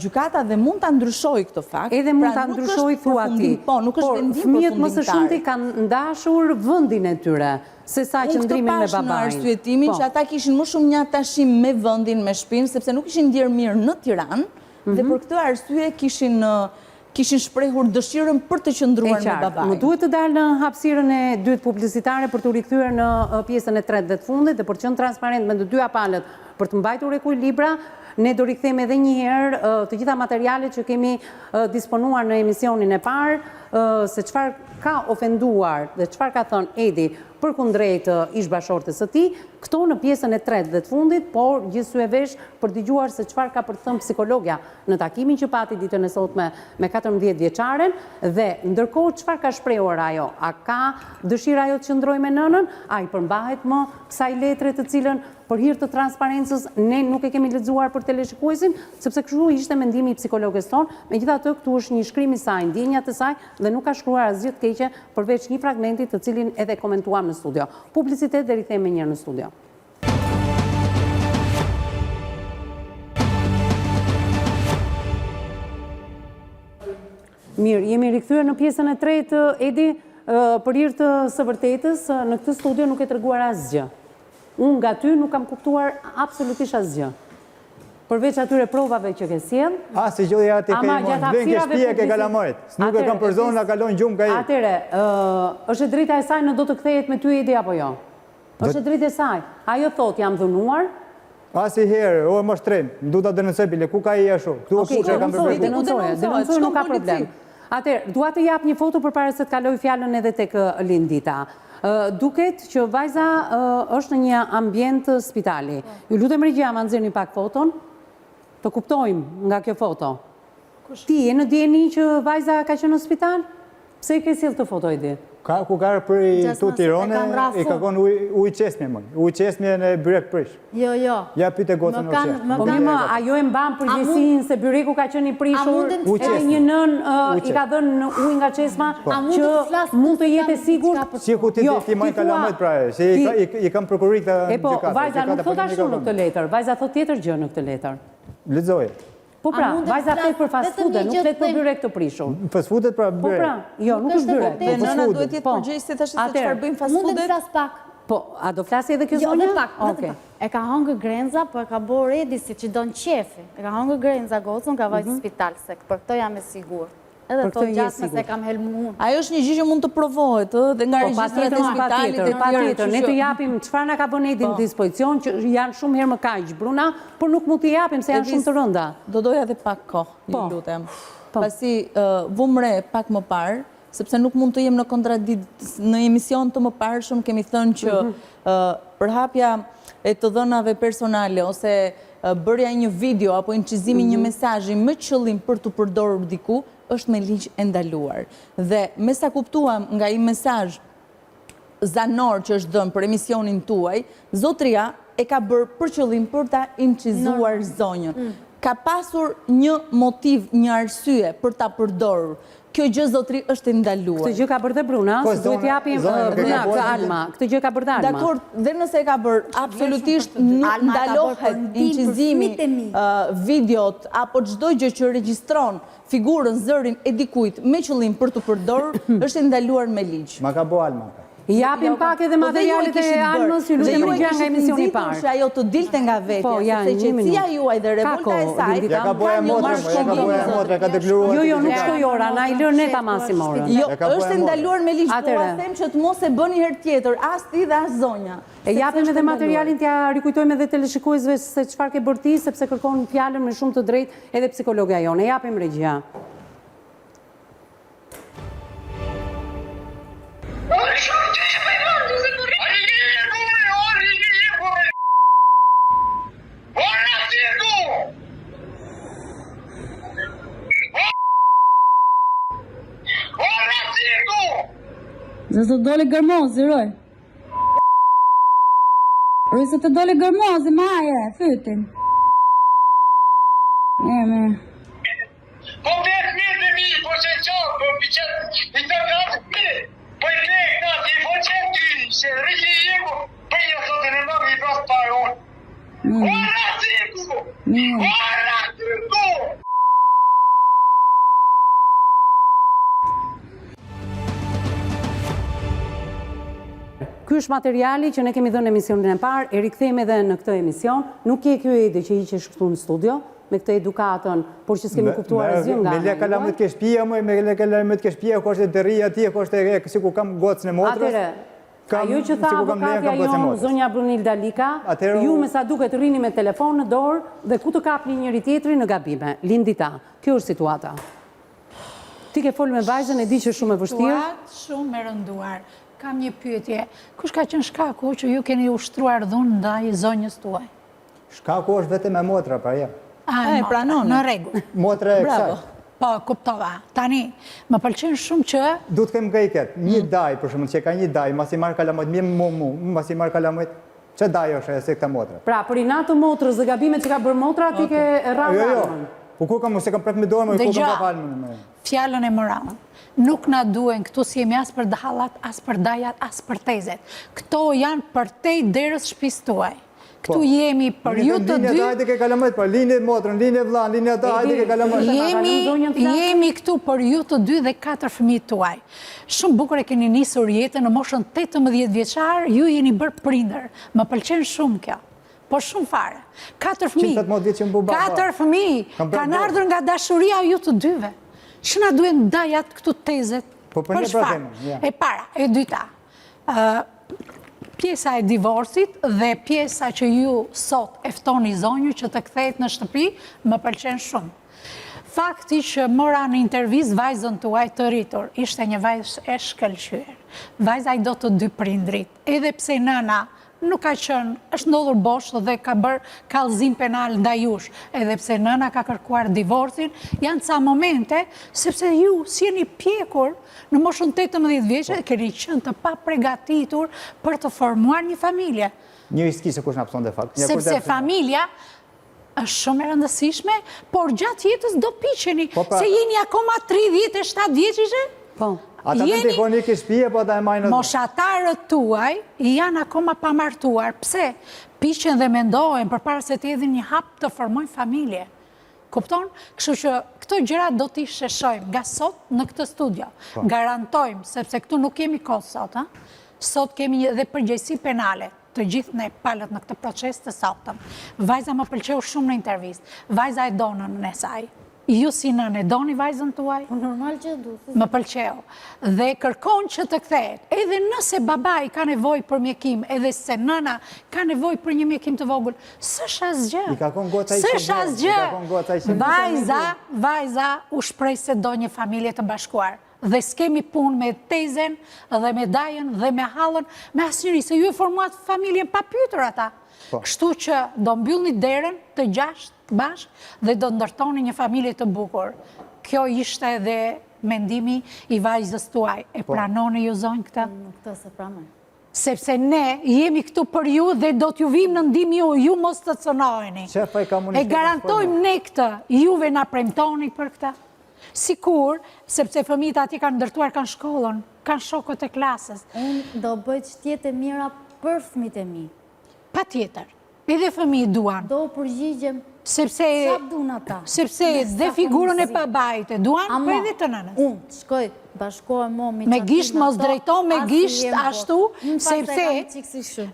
gjykata dhe mund ta ndryshojë këtë fakt. Edhe mund ta ndryshojë thua ti. Po, nuk është vendim përfundimtar. Fëmijët më së shumti kanë ndashur vendin e tyre, sesa qëndrimin me babain. Unë këtë pash në arsyetimin që ata kishin më shumë një atashim me vendin, me shtëpinë, sepse nuk ishin ndier mirë në Tiranë, dhe për këtë arsye kishin shprehur dëshirën për të qëndruar me babain. Më duhet të dalë në hapësirën e dytë publicitare për të rikthyer në pjesën e tretë dhe të fundit dhe për të qenë transparent me të dyja palët për të mbajtur ekuilibra. Ne do rikthehemi edhe një herë të gjitha materialet që kemi disponuar në emisionin e parë. se çfarë ka ofenduar dhe çfarë ka thënë Edi përkundrejt ish bashortes së tij, këto në pjesën e tretë dhe të fundit, por gjithsej e vesh për dëgjuar se çfarë ka për të thënë psikologja në takimin që pati ditën e sotme me 14 vjeçaren dhe ndërkohë çfarë ka shprehur ajo? A ka dëshirë ajo të qëndrojë me nënën? A i përmbahet më kësaj letre të cilën për hir të transparencës ne nuk e kemi lexuar për teleshikuesin, sepse kështu ishte mendimi i psikologes tonë. Megjithatë, këtu është një shkrim i saj, ndjenjat e saj dhe nuk ka shkruar asgjë të keqe përveç një fragmenti të cilin edhe komentuam në studio. Publicitet dhe rikthehemi një herë në studio. Mirë, jemi rikthyer në pjesën e tretë, Edi, për hir të së vërtetës, në këtë studio nuk e treguar asgjë. Unë nga ty nuk kam kuptuar absolutisht asgjë. Përveç atyre provave që ke sjell. Si gjodja ati ke imon, vjen ke shtëpia ke kalamajt. Nuk e kam për zonë, na kalon gjumë ka i. Atere, është e drejta e saj në do të kthehet me ty, Edi, apo jo? Është e drejta e saj. Ajo thot, jam dhunuar. Si herë, o më shtrim, du të denonsoj bile, ku ka i ashtu? Këtu o fuqe kam përbërku. Denonsoj, nuk ka problem. Atere, dua të jap një foto për para se të kaloj fjalën edhe tek Lindita. Duket që vajza është në një ambient spitali. Ju lutem Regjia, ma nxjerrni pak foton, të kuptojmë nga kjo foto. Ti e në djeni që vajza ka qenë në spital? Pse i ke sjell të foto, Edi? Ku ka për i tu Tirone, i ka konë uj qesmje mënë. Uj qesmje në byrek prish. Jo. Ja pyte gotën në qesmje. Po mima, ajo e mban përgjegjësinë se byreku ka qenë i prishur, edhe një nën i ka dhënë ujë nga qesma, që mund të jetë sigurt. Si ku ti dhe ti majnë kalamajt pra e, se i kam prokurit të gjykatës. Po, vajza nuk thot ashtu në këtë letër, vajza thot tjetër gjë në këtë letër. Lexoje. Po pra, vajza flet për fast food, nuk flet për byrek të prishur. Fast foodet pra byrek. Po pra, jo, nuk është byrek. Dhe nëna duhet jetë përgjegjëse tash se çfarë bëjmë fast foodet. Mund të flas pak. Po, a do flasi edhe kjo Jo, zonja? dhe pak. E ka hangër grenza, po e ka bërë Edi si që donë qefi. E ka hangër grenza gocën, ka vajtë spital, se për këto jam e sigur. Edhe të gjasme se kam helmu unë. Ajo është një gjë që mund të provohet, dhe nga regjistrat e spitalit e tjera. Ne të japim çfarë na ka vënë Edi në dispozicion, që janë shumë herë më kaq bruna, por nuk mund t'i japim se janë shumë të rënda. Do doja edhe pak kohë, ju lutem. Pasi vumre pak më parë, sepse nuk mund të jem në në emision të më parshëm, kemi thënë që përhapja e të dhënave personale, ose bërja një video, apo inqizimi një mesazhi me qëllim për të përdorur diku, është me ligj e ndaluar. Dhe me sa kuptuam nga i mesazh zanor që është dhënë për emisionin tuaj, zotria e ka bërë për qëllim për ta inqizuar zonjën. Ka pasur një motiv, një arsye për ta përdorur. Kjo gjë zotri është ndaluar. Këtë gjë ka bërë dhe Bruna, se duhet japim Bruna këtë Alma. Këtë gjë ka bërë dhe Alma. Dakor, dhe nëse e ka bërë, absolutisht nuk ndalohet inqizimi, videot, apo çdo gjë që regjistron figurën, zërin e dikujt me qëllim për të përdorur, është ndaluar me ligj. Ma ka bo Alma. Japim pak edhe materialet e Almës, ju lutem Regjia nga emisioni i parë. Që ajo të dilte nga vetja, se qetësia juaj dhe revolta e saj, ja ka boja motra, ka deklaruar. Jo, nuk shkoj ora, na i lër ne ta masim orën. Jo, është ndaluar me ligj, po a them që të mos e bëni herë tjetër, as ti dhe as zonja. E japim edhe materialin, t'ja rikujtojmë edhe teleshikuesve se çfarë ke bërë ti, sepse kërkon fjalën me shumë të drejtë edhe psikologja jone. E japim Regjia. Dhe të dole gërmozi, roj. Roj se të dole gërmozi, maje, fytin. Me. Po të mirë dhe mi, po që qohë, po pëqet, i të gatë mirë. Po i të e këta, i po qenë ty, se rrëgjë i jeko, për një sotë në nëmë i prasë parë unë. Ora tiku! Ora tiku! Ky është materiali që ne kemi dhënë në emisionin e parë, e rikthejmë edhe në këtë emision. Nuk je ky Edi që hiqesh këtu në studio, me këtë edukatën, por që s'kemi kuptuar asgjë nga. Me le kalamit ke shtëpia, me le kalamit ke shtëpia, ku është deri atje, ku është si ku kam gocën e motrës. Ajo që tha avokatja jonë, zonja Brunilda Lika, ju me sa duket rrini me telefon në dorë dhe ku të kapni njëri tjetri në gabime. Lindita, kjo është situata. Ti ke folë me vajzën, e di që shumë e vështirë. Shumë e rënduar. Kam një pyetje. Kush ka qenë shkaku që ju keni ushtruar dhunë ndaj zonjës tuaj? Shkaku është vetëm e motra, pra ja. Pranon. Në rregull. Motra e kësaj. Po, kuptova. Tani, më pëlqen shumë që... Du të kem gajket, një daj, për shumë që ka një daj, mas i marrë kalamojt, mas i marrë kalamojt, që daj është e se këta motra? Pra, për i natë motrës dhe gabimet që ka bërë motra, ti ke rrallë armën. Po ku kam se kam prek me dorë, ku kam pa palmën. Fjallën e moralën. Nuk na duen këtu si jemi as për dahallat, as për dajat, as për tezet. Këto janë për te derës shtëpisë tuaj. Këtu jemi për ju të dy. Hajde ke kalamojt, po linje motrën, linje vllain, linje ata, hajde ke kalamojt. Jemi këtu për ju të dy dhe 4 fëmijët tuaj. Shumë bukur e keni nisur jetën në moshën 18 vjeçar, ju jeni bërë prindër. Më pëlqen shumë kjo. Po shumë fare. 4 fëmijë. 4 fëmijë kanë ardhur nga dashuria ju të dyve. Që na duhen dajat këtu tezet? Po për një problem. E para, e dyta. Pjesa e divorcit dhe pjesa që ju sot eftoni zonjë që të kthehet në shtëpi, më pëlqen shumë. Fakti që mora në intervizë vajzën tuaj të rritur, ishte një vajzë e shkëlqyer. Vajza i do të dy prindrit, edhe pse nëna nuk ka qenë, është ndodhur bosh dhe ka bërë kallëzim penal ndaj jush, edhe pse nëna ka kërkuar divorcin, janë ca momente, sepse ju si jeni pjekur në moshën 18 vjeçë, keni qenë të pa përgatitur për të formuar një familje. Një iski se kush na pëson dhe fakt. Sepse familja është shumë e rëndësishme, por gjatë jetës do piqeni, se jeni akoma 37 vjeçishe? Po. Ata të tekoni ke shtëpi po ata e majnë. Moshatarët tuaj janë akoma pa martuar. Pse? Piqen dhe mendojnë përpara se të hedhin një hap të formojnë familje. Kupton? Kështu që këto gjëra do t'i sheshojmë nga sot në këtë studio. Garantojmë, sepse këtu nuk kemi kohë sot, sot kemi edhe përgjegjësi penale. Të gjithë ne palët në këtë proces të sotëm. Vajza më pëlqeu shumë në intervistë. Vajza e donën në saj. Ju si nënë e doni vajzën tuaj? Normal që du. Më pëlqeu. Dhe kërkon që të kthehet. Edhe nëse babai ka nevojë për mjekim, edhe se nëna ka nevojë për një mjekim të vogël, s'është asgjë. S'është asgjë. Vajza u shpreh se do një familje të bashkuar. Dhe s'kemi punë me tezen, dhe me dajën, dhe me hallën, me asnjëri, se ju e formuat familjen pa pyetur ata. Kështu që do mbyllni derën të 6 bashkë dhe do ndërtoni një familje të bukur. Kjo ishte edhe mendimi i vajzës tuaj. E pranoni ju zonjë këtë? Këtë se pranoj. Sepse ne jemi këtu për ju dhe do t'ju vim në ndihmë ju mos të cënoheni. E garantojmë ne këtë, juve na premtoni për këtë. Sikur, sepse fëmijët aty kanë ndërtuar, kanë shkollën, kanë shokët e klasës. Unë do bëj çështje të mira për fëmijët e mi. Patjetër. Edhe fëmijët duan. Do përgjigjem. Sepse dhe figurën e babait e duan, po edhe të nënës. Unë shkoj bashkohem momi... Me gisht mos drejton, me gisht ashtu, sepse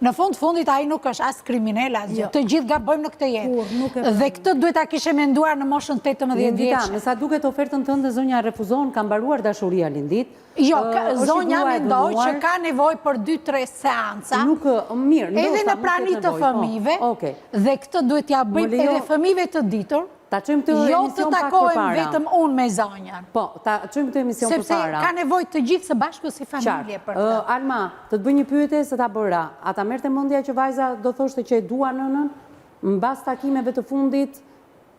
në fundit ai nuk është as kriminal, as gjë. Të gjithë gabojmë në këtë jetë. Dhe këtë duhet ta kishe menduar në moshën 18 vjeçë. Me sa duket ofertën tënde zonja refuzon, ka mbaruar dashuria Lindit. Jo, zonja mendoj që ka nevojë për 2-3 seanca. Edhe në prani të fëmijëve. Dhe këtë duhet t'ja bëjmë edhe fëmijëve të ditur. Jo të takohem vetëm unë me zonjën. Po, ta qëjmë të emision për para. Sepse ka nevojë të gjithë së bashku si familje për të. Alma, të të bëj një pyetje se ta bëra. A ta merrte mendja që vajza do thoshte që e dua nënën, mbas takimeve të fundit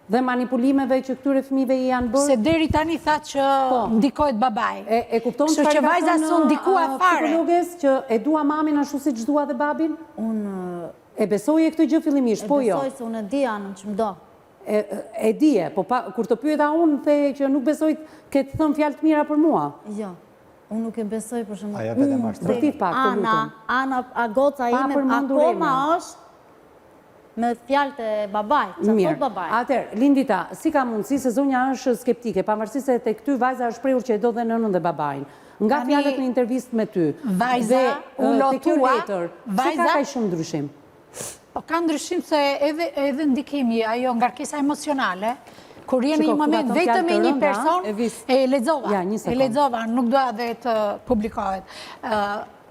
dhe manipulimeve që këtyre fëmijëve i janë bërë? Se deri tani thatë që ndikohet babai. E kupton që vajza s'u ndikua fare. Psikologes që e dua mamin ashtu siç dua dhe babin? Unë e besoje këtë gjë fillimisht, po jo. E besoj se unë e di anën që më do. E dije, po kur të pyeta unë, the që nuk besoj ke të thënë fjalë të mira për mua. Jo, unë nuk e besoj për shumë. Aja vetëm ashtë. Vërtit pak, të lutem. Ana, goca ime, akoma është me fjalët e babaj, që thot babaj. Atëherë, Lindita, si ka mundësi se zonja është skeptike, pavarësisht se tek ty vajza është shprehur që e do dhe nënën dhe babajin. Nga fjalët në intervistë me ty. Vajza u lotua. Si ka kaq shumë ndryshim? Po ka ndryshim se edhe ndikimi, ajo ngarkesa emocionale, kur jeni një moment vetëm me një person, e lexova, nuk doa dhe të publikohet.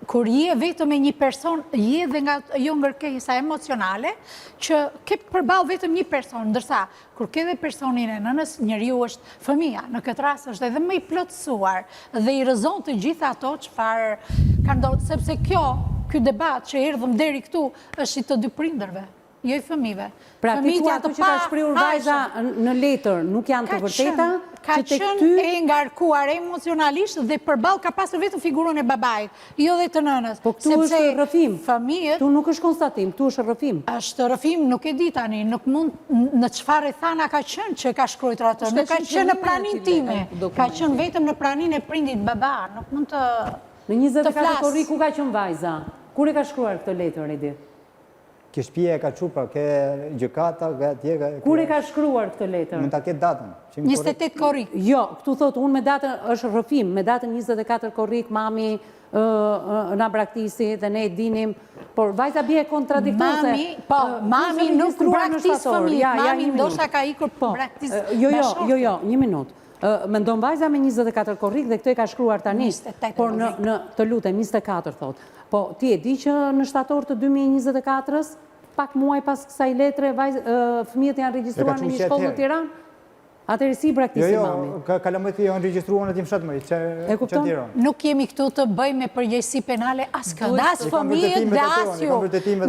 kur je vetëm me një person, je dhe nga jo ngërkesa emocionale, që ke përballë vetëm një person, ndërsa kur ke dhe personin e nënës, njeriu është fëmia, në këtë rast është edhe më i plotësuar dhe i rrezon të gjitha ato çfarë ka ndodhur, sepse ky debat që erdhëm deri këtu është i të dy prindërve, jo i fëmijëve. Pra, ti thua ato që ka shprehur vajza në letër nuk janë të vërteta? Ka qenë e ngarkuar emocionalisht dhe përballë ka pasur vetëm figurën e babait, jo dhe të nënës. Po këtu është rrëfim. Fëmijët, këtu nuk është konstatim, këtu është rrëfim. Është rrëfim, nuk e di tani, nuk mund në çfarë thana ka qenë që ka shkruar atë. Nuk ka qenë në praninë time, ka qenë vetëm në praninë e prindit baba, nuk mund të Në 24 korrik ku ka qenë vajza? Kur e ka shkruar këtë letër, Edi? Ke shtëpia e ka çupra, ke gjykata, ke atje. Kur e ka shkruar këtë letër? Mund ta ketë datën. 28 korrik. Jo, këtu thotë unë me datën është rrëfim, me datën 24 korrik mami na braktisi dhe ne e dinim, por vajza bie kontradiktuese. Mami nuk braktis fëmijë, mami ndoshta ka ikur braktis. Jo, një minutë. Mendon vajza me 24 korrik dhe këtë e ka shkruar tani, por në të lutem 24 thotë. Po ti e di që në shtator të 2024-s, pak muaj pas kësaj letre, fëmijët janë regjistruar në një shkollë në Tiranë? Atëherë si braktisi mami? Jo, kalamajti janë regjistruar në tim fshatmëri. E kupton? Nuk jemi këtu të bëjmë përgjegjësi penale askënd. As fëmijët dhe as ju.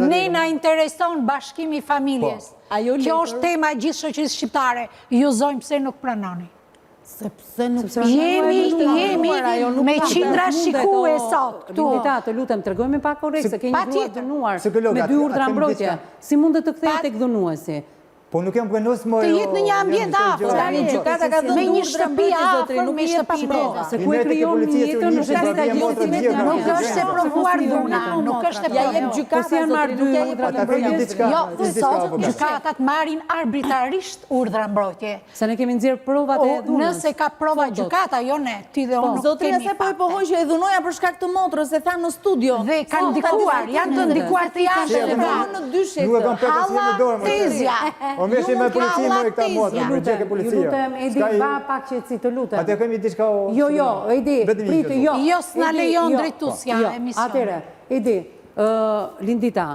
Ne na intereson bashkimi i familjes. Kjo është tema e gjithë shoqërisë shqiptare. Ju zojmë pse nuk pranoni. Sepse nuk jemi me qindra shikue sot këtu. Lindita, të lutem, tregojmë pak korrekt se ke një grua dënuar me 2 urdhra mbrojtje. Si mundet të kthehet tek dhunuesi? Po nuk jam bënos më. Të jetë në një ambient afër, tani gjykata ka dhënë një shtëpi afër, nuk është shtëpi prova. Se ku e krijon jetën në shtetin e gjithë, nuk është e provuar dhuna, nuk është e provuar. Po si janë marrë 2 urdhra mbrojtje? Jo, sot gjykatat marrin arbitrarisht urdhra mbrojtje. Se ne kemi nxjerr provat e dhunës. Nëse ka prova gjykata, jo ne, ti dhe unë nuk kemi. Zotria se po e pohoj që e dhunoja për shkak të motrës, e thamë në studio. Dhe kanë ndikuar, janë të ndikuar të jashtë në dyshe. Nuk e kam prekës në dorë. O me shi me polici më e këta motra, më gjeke policia. Ju lutem, Edi, ba pak që si të lutem. Ate kemi diçka o... Jo, Edi, pritë, jo. Jo, s'na lejon drejtusja emision. Atere, Edi, Lindita,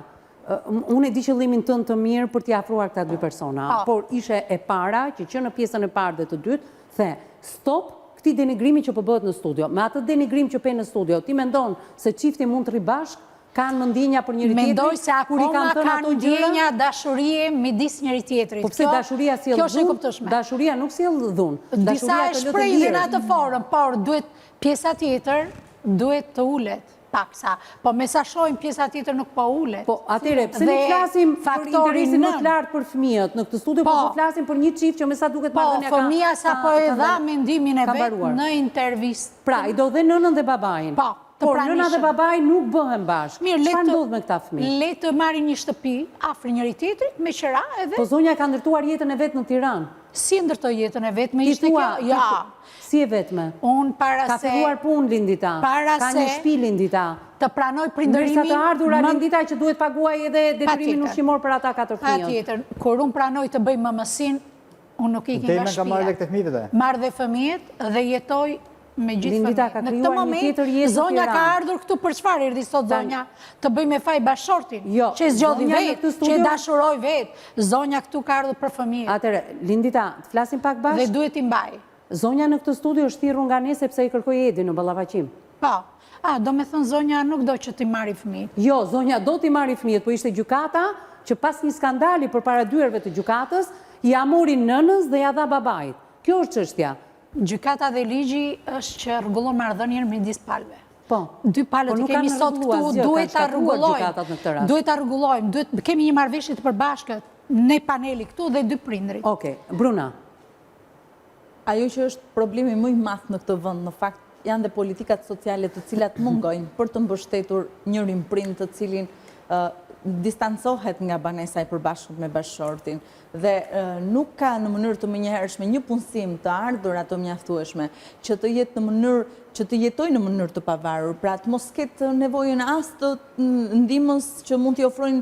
unë e di qëllimin tënë të mirë për t'i afruar këta 2 persona, por ishe e para që në pjesën e parë dhe të dytë, the, stop këti denigrimi që përbëhet në studio. Me atë denigrim që pe në studio, ti mendon se qifti mund të ribashk, kanë mëndinja për njëri tjetri? Mendoj se akoma kanë ndjenja dashurie midis njëri tjetrit. Po pse dashuria sjell dhunë? Dashuria nuk sjell dhunë. Disa e shprehin në atë formë, por pjesa tjetër duhet të ulet paksa. Po me sa shohim pjesa tjetër nuk po ulet. Po atëre, pse nuk flasim për interesin më të lartë për fëmijët në këtë studio, po flasim për një çift që me sa duket marrëdhënia ka. Po fëmia sapo e dha mendimin e vet në intervistë. Pra, i do dhe nënën dhe babain. Po. Por nëna dhe babaj nuk bëhen bashkë. Çfarë ndodh me këta fëmijë? Le të marrin një shtëpi afër njëri tjetrit me qira edhe. Po zonja ka ndërtuar jetën e vet në Tiranë. Si e ndërtoi jetën e vet me ishte kjo? Ja. Si e vetme? Un para se ka filluar punë Lindita. Ka një shtëpi Lindita. Të pranoj prindërimin. Ndërsa të ardhura Lindita që duhet paguaj edhe detyrimin ushqimor për ata 4 fëmijë. Patjetër. Kur un pranoj të bëj mamësin, un nuk ikim nga shtëpia. Marr dhe fëmijët dhe jetoj me gjithë fëmijët. Në këtë moment, zonja ka ardhur këtu për çfarë erdhi sot zonja? Të bëj me faj bashortin, që zgjodhi vetë, që dashuroj vetë. Zonja këtu ka ardhur për fëmijët. Atëre, Lindita, të flasim pak bashkë? Dhe duhet i mbaj. Zonja në këtë studio është thirrur nga ne sepse i kërkoi Edi në ballafaqim. Po. Do me thënë zonja nuk do që t'i marri fëmijët. Jo, zonja do t'i marri fëmijët, po ishte gjykata që pas një skandali përpara dyerve të gjykatës, ja mori nënës dhe ja dha babait. Kjo është çështja. Gjykata dhe ligji është që rregullon marrëdhënien midis palëve. Po. 2 palët i kemi sot këtu, duhet ta rregullojmë. Duhet ta rregullojmë, kemi një marrëveshje të përbashkët ne paneli këtu dhe 2 prindrit. Okej, Bruna. Ajo që është problemi më i madh në këtë vend, në fakt janë dhe politikat sociale të cilat mungojnë për të mbështetur njërin prind të cilin distancohet nga banesa e përbashkët me bashortin dhe nuk ka në mënyrë të menjëhershme një punësim të ardhur ato mjaftueshme që të jetë në mënyrë që të jetojë në mënyrë të pavarur, pra të mos ketë nevojën as të ndihmës që mund t'i ofrojnë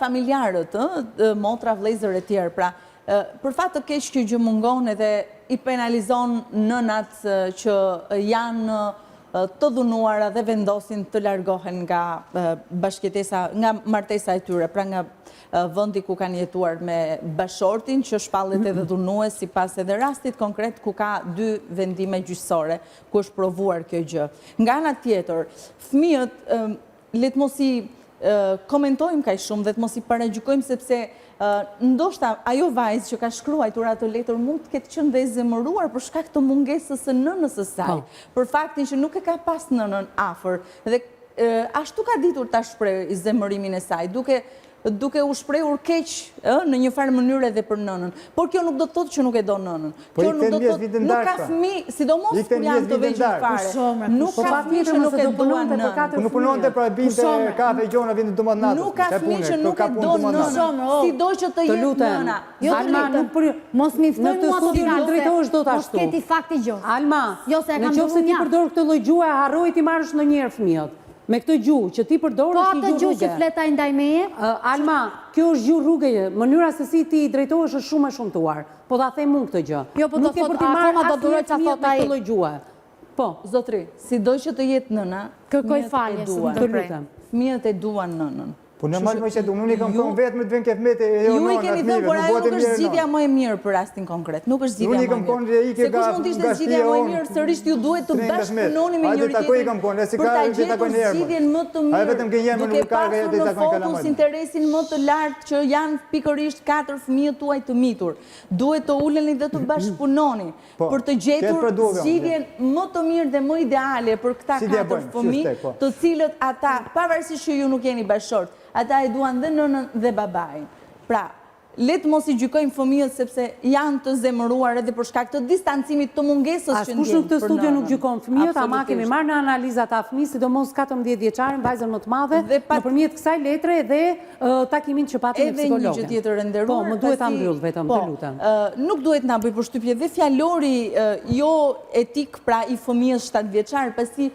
familjarët, motra, vëllezër e tjerë, pra për fat të keq që gjë mungon edhe i penalizon nënat që janë të dhunuara dhe vendosin të largohen nga bashkëjetesa, nga martesa e tyre, pra nga vëndi ku kanë jetuar me bashortin, që shpallet edhe dhunues, si pas edhe rastit konkret ku ka 2 vendime gjyqësore, ku është provuar kjo gjë. Nga ana tjetër, fëmijët, le të mos i komentojmë kaq shumë dhe të mos i paragjykojmë, sepse ndoshta ajo vajzë që ka shkruar atë letër mund të ketë qenë dhe e zemëruar për shkak të mungesës së nënës së saj, për faktin që nuk e ka pas nënën afër dhe ashtu ka ditur ta shprehë zemërimin e saj, duke u shprehur keq në një farë mënyrë edhe për nënën. Por kjo nuk do të thotë që nuk e do nënën. Kjo nuk do të thotë nuk ka fëmijë, sidomos kur janë të vegjël fare. Nuk ka fëmijë që nuk e duan nënën. Nuk punonte pra binte kafe gjona vinte domat natës. Nuk ka fëmijë që nuk e do nënën. Sido që të jetë nëna. Alma, mos mi ftoj mua të final drejtohesh dot ashtu. Mos keti fakti gjë. Alma, nëse ti përdor këtë lloj gjuhë, harroj ti marrësh ndonjëherë fëmijët. Me këtë gjuhë që ti përdor është një gjuhë që fletaj ndaj meje? Alma, kjo është gjuhë rrugëje. Mënyra se si ti drejtohesh është shumë e shumtuar. Po ta them unë këtë gjë. Jo, po do thot akoma do duroj çfarë thot ai. Këtë lloj gjuhë. Po, zotri, sido që të jetë nëna, kërkoj falje, të lutem. Fëmijët e duan nënën. Po normal më që unë i kam thonë vetëm të vjen ke fëmijët e jo ju i keni thënë, por ajo nuk është zgjidhja më e mirë për rastin konkret. Nuk është zgjidhja më e mirë. Se kush mund të ishte zgjidhja më e mirë, sërish ju duhet të bashkëpunoni me njëri tjetrin. Për ta gjetur zgjidhjen më të mirë. Duke pasur në fokus interesin më të lartë që janë pikërisht 4 fëmijët tuaj të mitur. Duhet të uleni dhe të bashkëpunoni për të gjetur zgjidhjen më të mirë dhe më ideale për këta 4 fëmijë, të cilët ata, pavarësisht që ju nuk jeni bashkëshort, ata e duan dhe nënën dhe babajin. Pra, letë mos i gjykojmë fëmijët sepse janë të zemëruar edhe për shkak të distancimit të mungesës që ndjen për nënën. Askush në këtë studio nuk gjykon fëmijët, ama kemi marrë në analizat ta fëmijë, sidomos 14 vjeçaren, vajzën më të madhe, nëpërmjet kësaj letre dhe takimin që patëm me psikologën. Edhe një gjë tjetër e nderuar. Po, më duhet ta mbyll vetëm, të lutem. Nuk duhet na bëj përshtypje dhe fjalori jo etik pra i fëmijës 7 vjeçar, pasi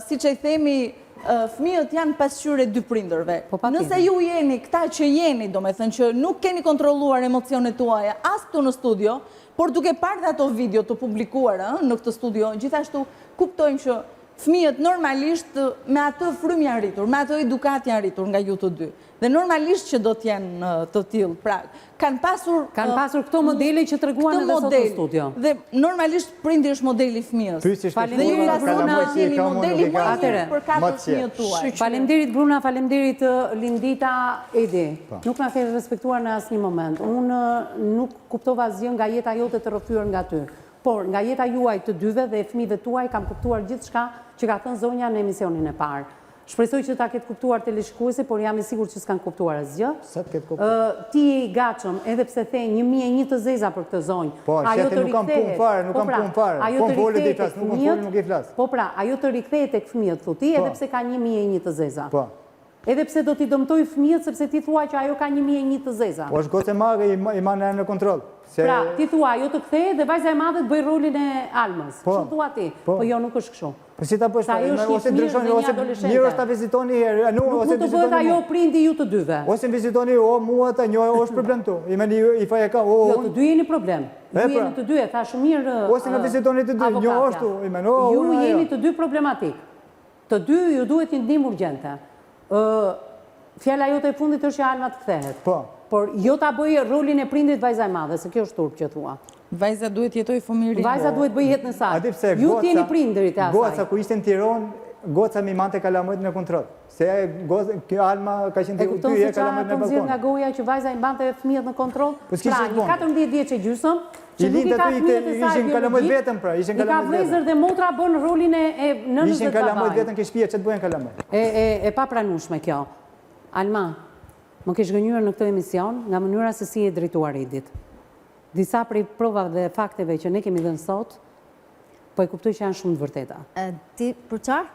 siç e themi, fëmijët janë pasqyrë e 2 prindërve. Nëse ju jeni këta që jeni, do me thënë që nuk keni kontrolluar emocionet tuaja as këtu në studio, por duke parë dhe ato video të publikuar në këtë studio, gjithashtu kuptojmë që fëmijët normalisht me atë frymë janë rritur, me atë edukat janë rritur nga ju të dy. Dhe normalisht që do t'jenë të tillë. Pra, kanë pasur këto modele që treguan edhe sot në studio. Dhe normalisht prindi është modeli i fëmijës. Dhe ju Bruna jeni modeli më i mirë për 4 fëmijët tuaj. Faleminderit Bruna, faleminderit Lindita, Edi. Nuk na ke respektuar në asnjë moment. Unë nuk kuptova asgjë nga jeta jote të rrëfyer nga ty. Por nga jeta juaj të dyve dhe fëmijëve tuaj kam kuptuar gjithçka që ka thënë zonja në emisionin e parë. Shpresoj që ta ketë kuptuar teleshikuesi, por jam i sigurt që s'kan kuptuar asgjë. Ti je i gatshëm, edhe pse the 1001 të zeza për këtë zonjë. Po, nuk kam punë fare, nuk kam punë fare. Po volë di flas, nuk i flas. Po pra, ajo të rikthehet tek fëmijët, thu ti, edhe pse ka 1001 të zeza. Po. Edhe pse do t'i dëmtoj fëmijët sepse ti thua që ajo ka 1001 të zeza. Po është gocë e madhe i manë në kontroll. Pra, ti thua, ajo të kthehet dhe vajza e madhe të bëj rolin e Almës. Kështu thua ti. Po jo, nuk është kështu. Po si ta bësh, ose ndryshoni, ose mirë është ta vizitoni herë, nuk mund të bëhet ajo prindi ju të dyve. Ose vizitoni mua ta njëjë, është problem tu. I faja ka, jo, të dy jeni problem. Ju jeni të dy, e tha shumë mirë. Ose na vizitoni të dy, një është tu. Ju jeni të dy problematik. Të dy ju duhet një ndihmë urgjente. Fjala jote e fundit është që Alma të kthehet. Po. Por jo ta bëj rolin e prindit vajza e madhe, se kjo është turp që thua. Vajza duhet jetoj fëmijëri. Vajza duhet bëj jetën e saj. Ju jeni prindërit e asaj. Goca kur ishte në Tiranë, goca mi mante kalamajt në kontroll. Se kjo Alma ka qenë ty e kalamajt në balkon. Nga goja që vajza i mbante fëmijët në kontroll. Pra, një 14 vjeç e gjysmë, që nuk i ka fëmijët e saj biologjik. Vetëm pra, ishin kalamajt. I ka vëllezër dhe motra bën rolin e nënës së babait. Ishin kalamajt vetëm ke shtëpia ç't bëhen kalamajt. E papranueshme kjo. Alma, më ke zhgënjur në këtë emision nga mënyra se si e drejtuar Edit. Disa prej provave dhe fakteve që ne kemi dhënë sot, po e kuptoj që janë shumë të vërteta. Ti për çfarë?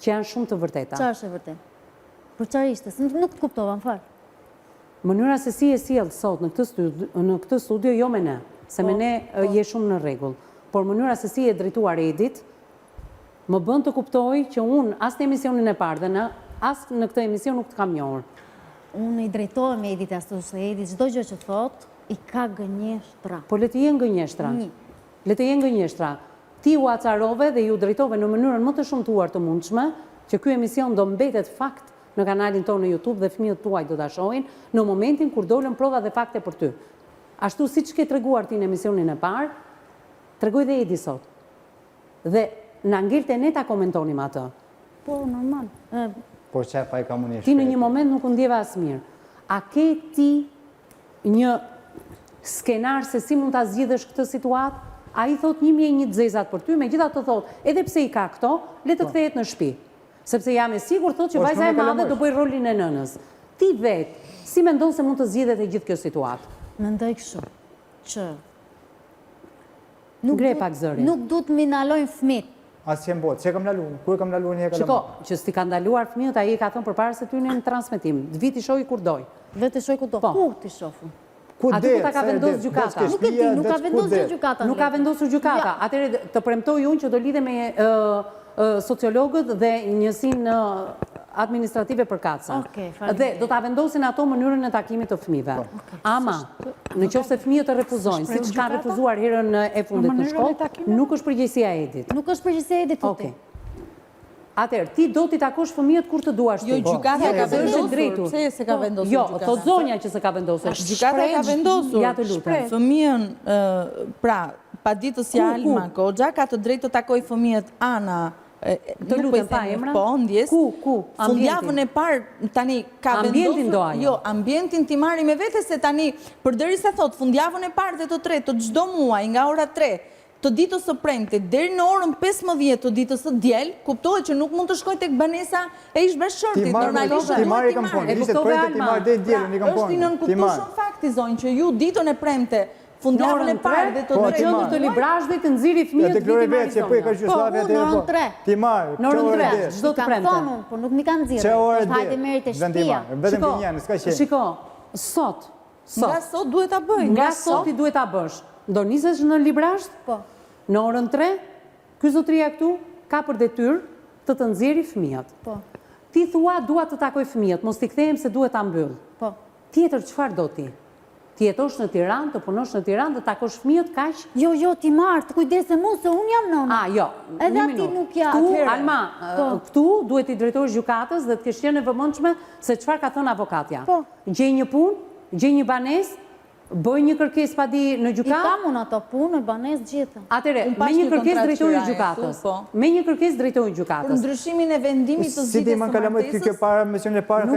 Që janë shumë të vërteta. Çfarë është e vërtetë? Për çfarë ishte? Nuk kuptova, më fal. Mënyra se si e sjell sot në këtë studio jo me ne, se me ne je shumë në rregull, por mënyra se si e drejtuar Edit më bën të kuptoj që unë as në emisionin e parë dhe as në këtë emision nuk të kam njohur. Unë i drejtohem Edit ashtu se Edit çdo gjë që thot i ka gënjeshtra. Po le të jenë gënjeshtra. Le të jenë gënjeshtra. ti u acarove dhe ju drejtove në mënyrën më të shumtuar të mundshme që ky emision do mbetet fakt në kanalin tonë në YouTube dhe fëmijët tuaj do ta shohin në momentin kur dolën prova dhe fakte për ty. Ashtu siç ke treguar ti në emisionin e parë, tregoj dhe Edi sot. Dhe na ngelte ne ta komentonim atë. Po, normal. Po që pa i ka mundi Ti në një moment nuk u ndjeva asmirë. A ke ti një skenar se si mund ta zgjidhësh këtë situatë? Ai thot 1001 zezat për ty, megjithatë thot, edhe pse i ka këto, le të kthehet në shtëpi. Sepse jam e sigurt thot që vajza e madhe do bëj rolin e nënës. Ti vet, si mendon se mund të zgjidhet e gjithë kjo situatë? Mendoj kështu që Ngre pak zërin. nuk duhet mi nalojnë fëmijët. Asë që më botë, që kam lalu, kur kam lalu një e ka lalu. Shiko, që s'ti ka ndaluar fëmijët, ai ka thënë përpara se ty në transmetim. Viti shoj kur doj. Vetë shoj ku do. Ku ti shofu? Aty ku ta ka vendosur gjykata. Nuk e di, nuk ka vendosur gjykata. Nuk ka vendosur gjykata. Atëherë të premtoj unë që do lidhe me sociologët dhe njësinë administrative për kaca. Dhe do ta vendosin ato mënyrën e takimit të fëmijëve. Ama, në qoftë se fëmijët të refuzojnë, siç kanë refuzuar herën e fundit në shkollë, nuk është përgjegjësia e Edit. Nuk është përgjegjësia e Edit tuti. Atëherë, ti do t'i takosh fëmijët kur të duash ti. Jo, gjykata ka vendosur. Pse se ka vendosur gjykata? gjykata? Jo, thot zonja që se ka vendosur. Gjykata ka vendosur. Ja të lutem. Fëmijën, pra, paditësi Alma Koxha ka të drejtë të takoj fëmijët Ana të lutem pa emra. Po, ndjes. Ku? Fundjavën e parë tani ka vendosur. Ambientin do ajo. Jo, ambientin ti marri me vete se tani, përderisa thot, fundjavën e parë dhe të tretë, të çdo muaj nga ora 3 të ditës së premte deri në orën 15 të ditës së diel, kuptohet që nuk mund të shkoj tek banesa e ish bashkëshortit. Normalisht ti marr e kam punë. Ishte premte ti marr deri dielën i kam punë. Është i nënkuptueshëm fakti zonjë që ju ditën e premte fundjavën e parë dhe të drejtë të librazhdit të nxirri fëmijët vitin e vetë që po e ka Jugosllavia deri po. Ti marr. Në orën 3, çdo të premte. Po nuk mi kanë nxirrë. Hajde merret e shtëpia. Vetëm vjen, s'ka qenë. Shiko, sot. Nga sot duhet ta bëj. Nga sot i duhet ta bësh. Do nisesh në librazhd? Po. Në orën 3, ky zotëria këtu ka për detyrë të nxjerrë fëmijët. Po. Ti thua dua të takoj fëmijët, mos t'i kthehem se duhet ta mbyll. Po. Tjetër çfarë do ti? Ti jetosh në Tiranë, të punosh në Tiranë, të takosh fëmijët kaq? Jo, ti marr, të kujdese mua se un jam nëna. Jo. Edhe ti nuk ja. Alma, këtu duhet i drejtohesh gjykatës dhe të kesh qenë e vëmendshme se çfarë ka thënë avokatja. Po. Gjej një punë, gjej një banesë, bëj një kërkesë pa di në gjykatë. I kam unë ato punë, banesë gjithë. Atëre, me një kërkesë drejtohej gjykatës. Me një kërkesë drejtohej gjykatës. Për ndryshimin e vendimit të zgjidhjes së martesës. Kjo para misionin e parë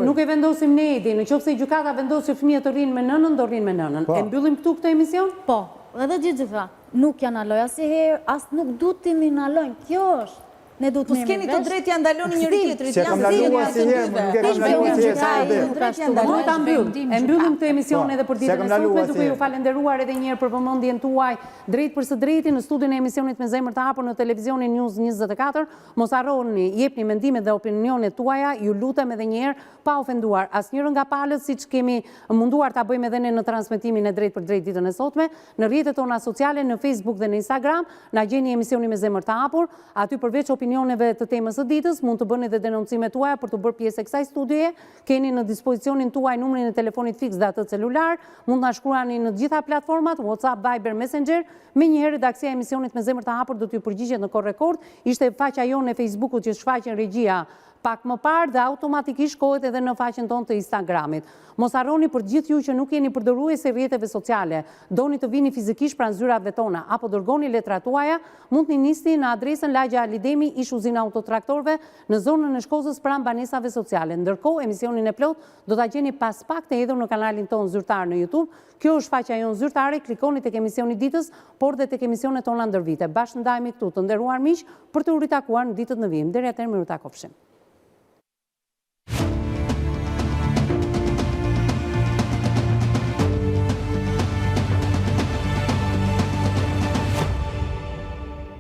Nuk e vendosim ne Edi, në qoftë se gjykata vendos që fëmijët të rrinë me nënën, do rrinë me nënën. E mbyllim këtu këtë emision? Po, edhe gjithë. Nuk ja naloj asnjëherë, as nuk duhet të më nalojnë. Kjo është. Ne duhet të keni të drejtë ja ndaloni njëri tjetrit. Se kam laluar asnjëherë, nuk e kam laluar asnjëherë. Duhet ta mbyll. E mbyllim këtë emision edhe për ditën e sotme, duke ju falenderuar edhe një herë për vëmendjen tuaj drejt për së drejti në studion e emisionit Me Zemër të Hapur në televizionin News 24. Mos harroni, jepni mendimet dhe opinionet tuaja, ju lutem edhe një herë pa ofenduar asnjërin nga palët, siç kemi munduar ta bëjmë edhe ne në transmetimin e drejt për drejt ditën e sotme, në rrjetet tona sociale, në Facebook dhe në Instagram, na gjeni emisionin Me Zemër të Hapur, aty përveç opinioneve të temës së ditës, mund të bëni edhe denoncimet tuaja për të bërë pjesë e kësaj studioje. Keni në dispozicionin tuaj numrin e telefonit fiks dhe atë celular, mund të na shkruani në të gjitha platformat, WhatsApp, Viber, Messenger. Menjëherë redaksia e emisionit Me Zemër të Hapur do t'ju përgjigjet në kohë rekord. Ishte faqja jonë e Facebookut që shfaqen regjia pak më parë dhe automatikisht shkohet edhe në faqen tonë të Instagramit. Mos harroni për gjithë ju që nuk jeni përdoruese rrjeteve sociale, doni të vini fizikisht pranë zyrave tona apo dërgoni letrat tuaja, mund të nisni në adresën Lagja Alidemi, ish uzina autotraktorëve në zonën e Shkozës pranë banesave sociale. Ndërkohë, emisionin e plot do ta gjeni pas pak të hedhur në kanalin tonë zyrtar në YouTube. Kjo është faqja jonë zyrtare, klikoni tek emisioni ditës, por dhe tek emisionet tona ndër vite. Bashkë ndajemi këtu të nderuar miq për të u ritakuar në ditët në vijim. Deri atëherë miru takofshim.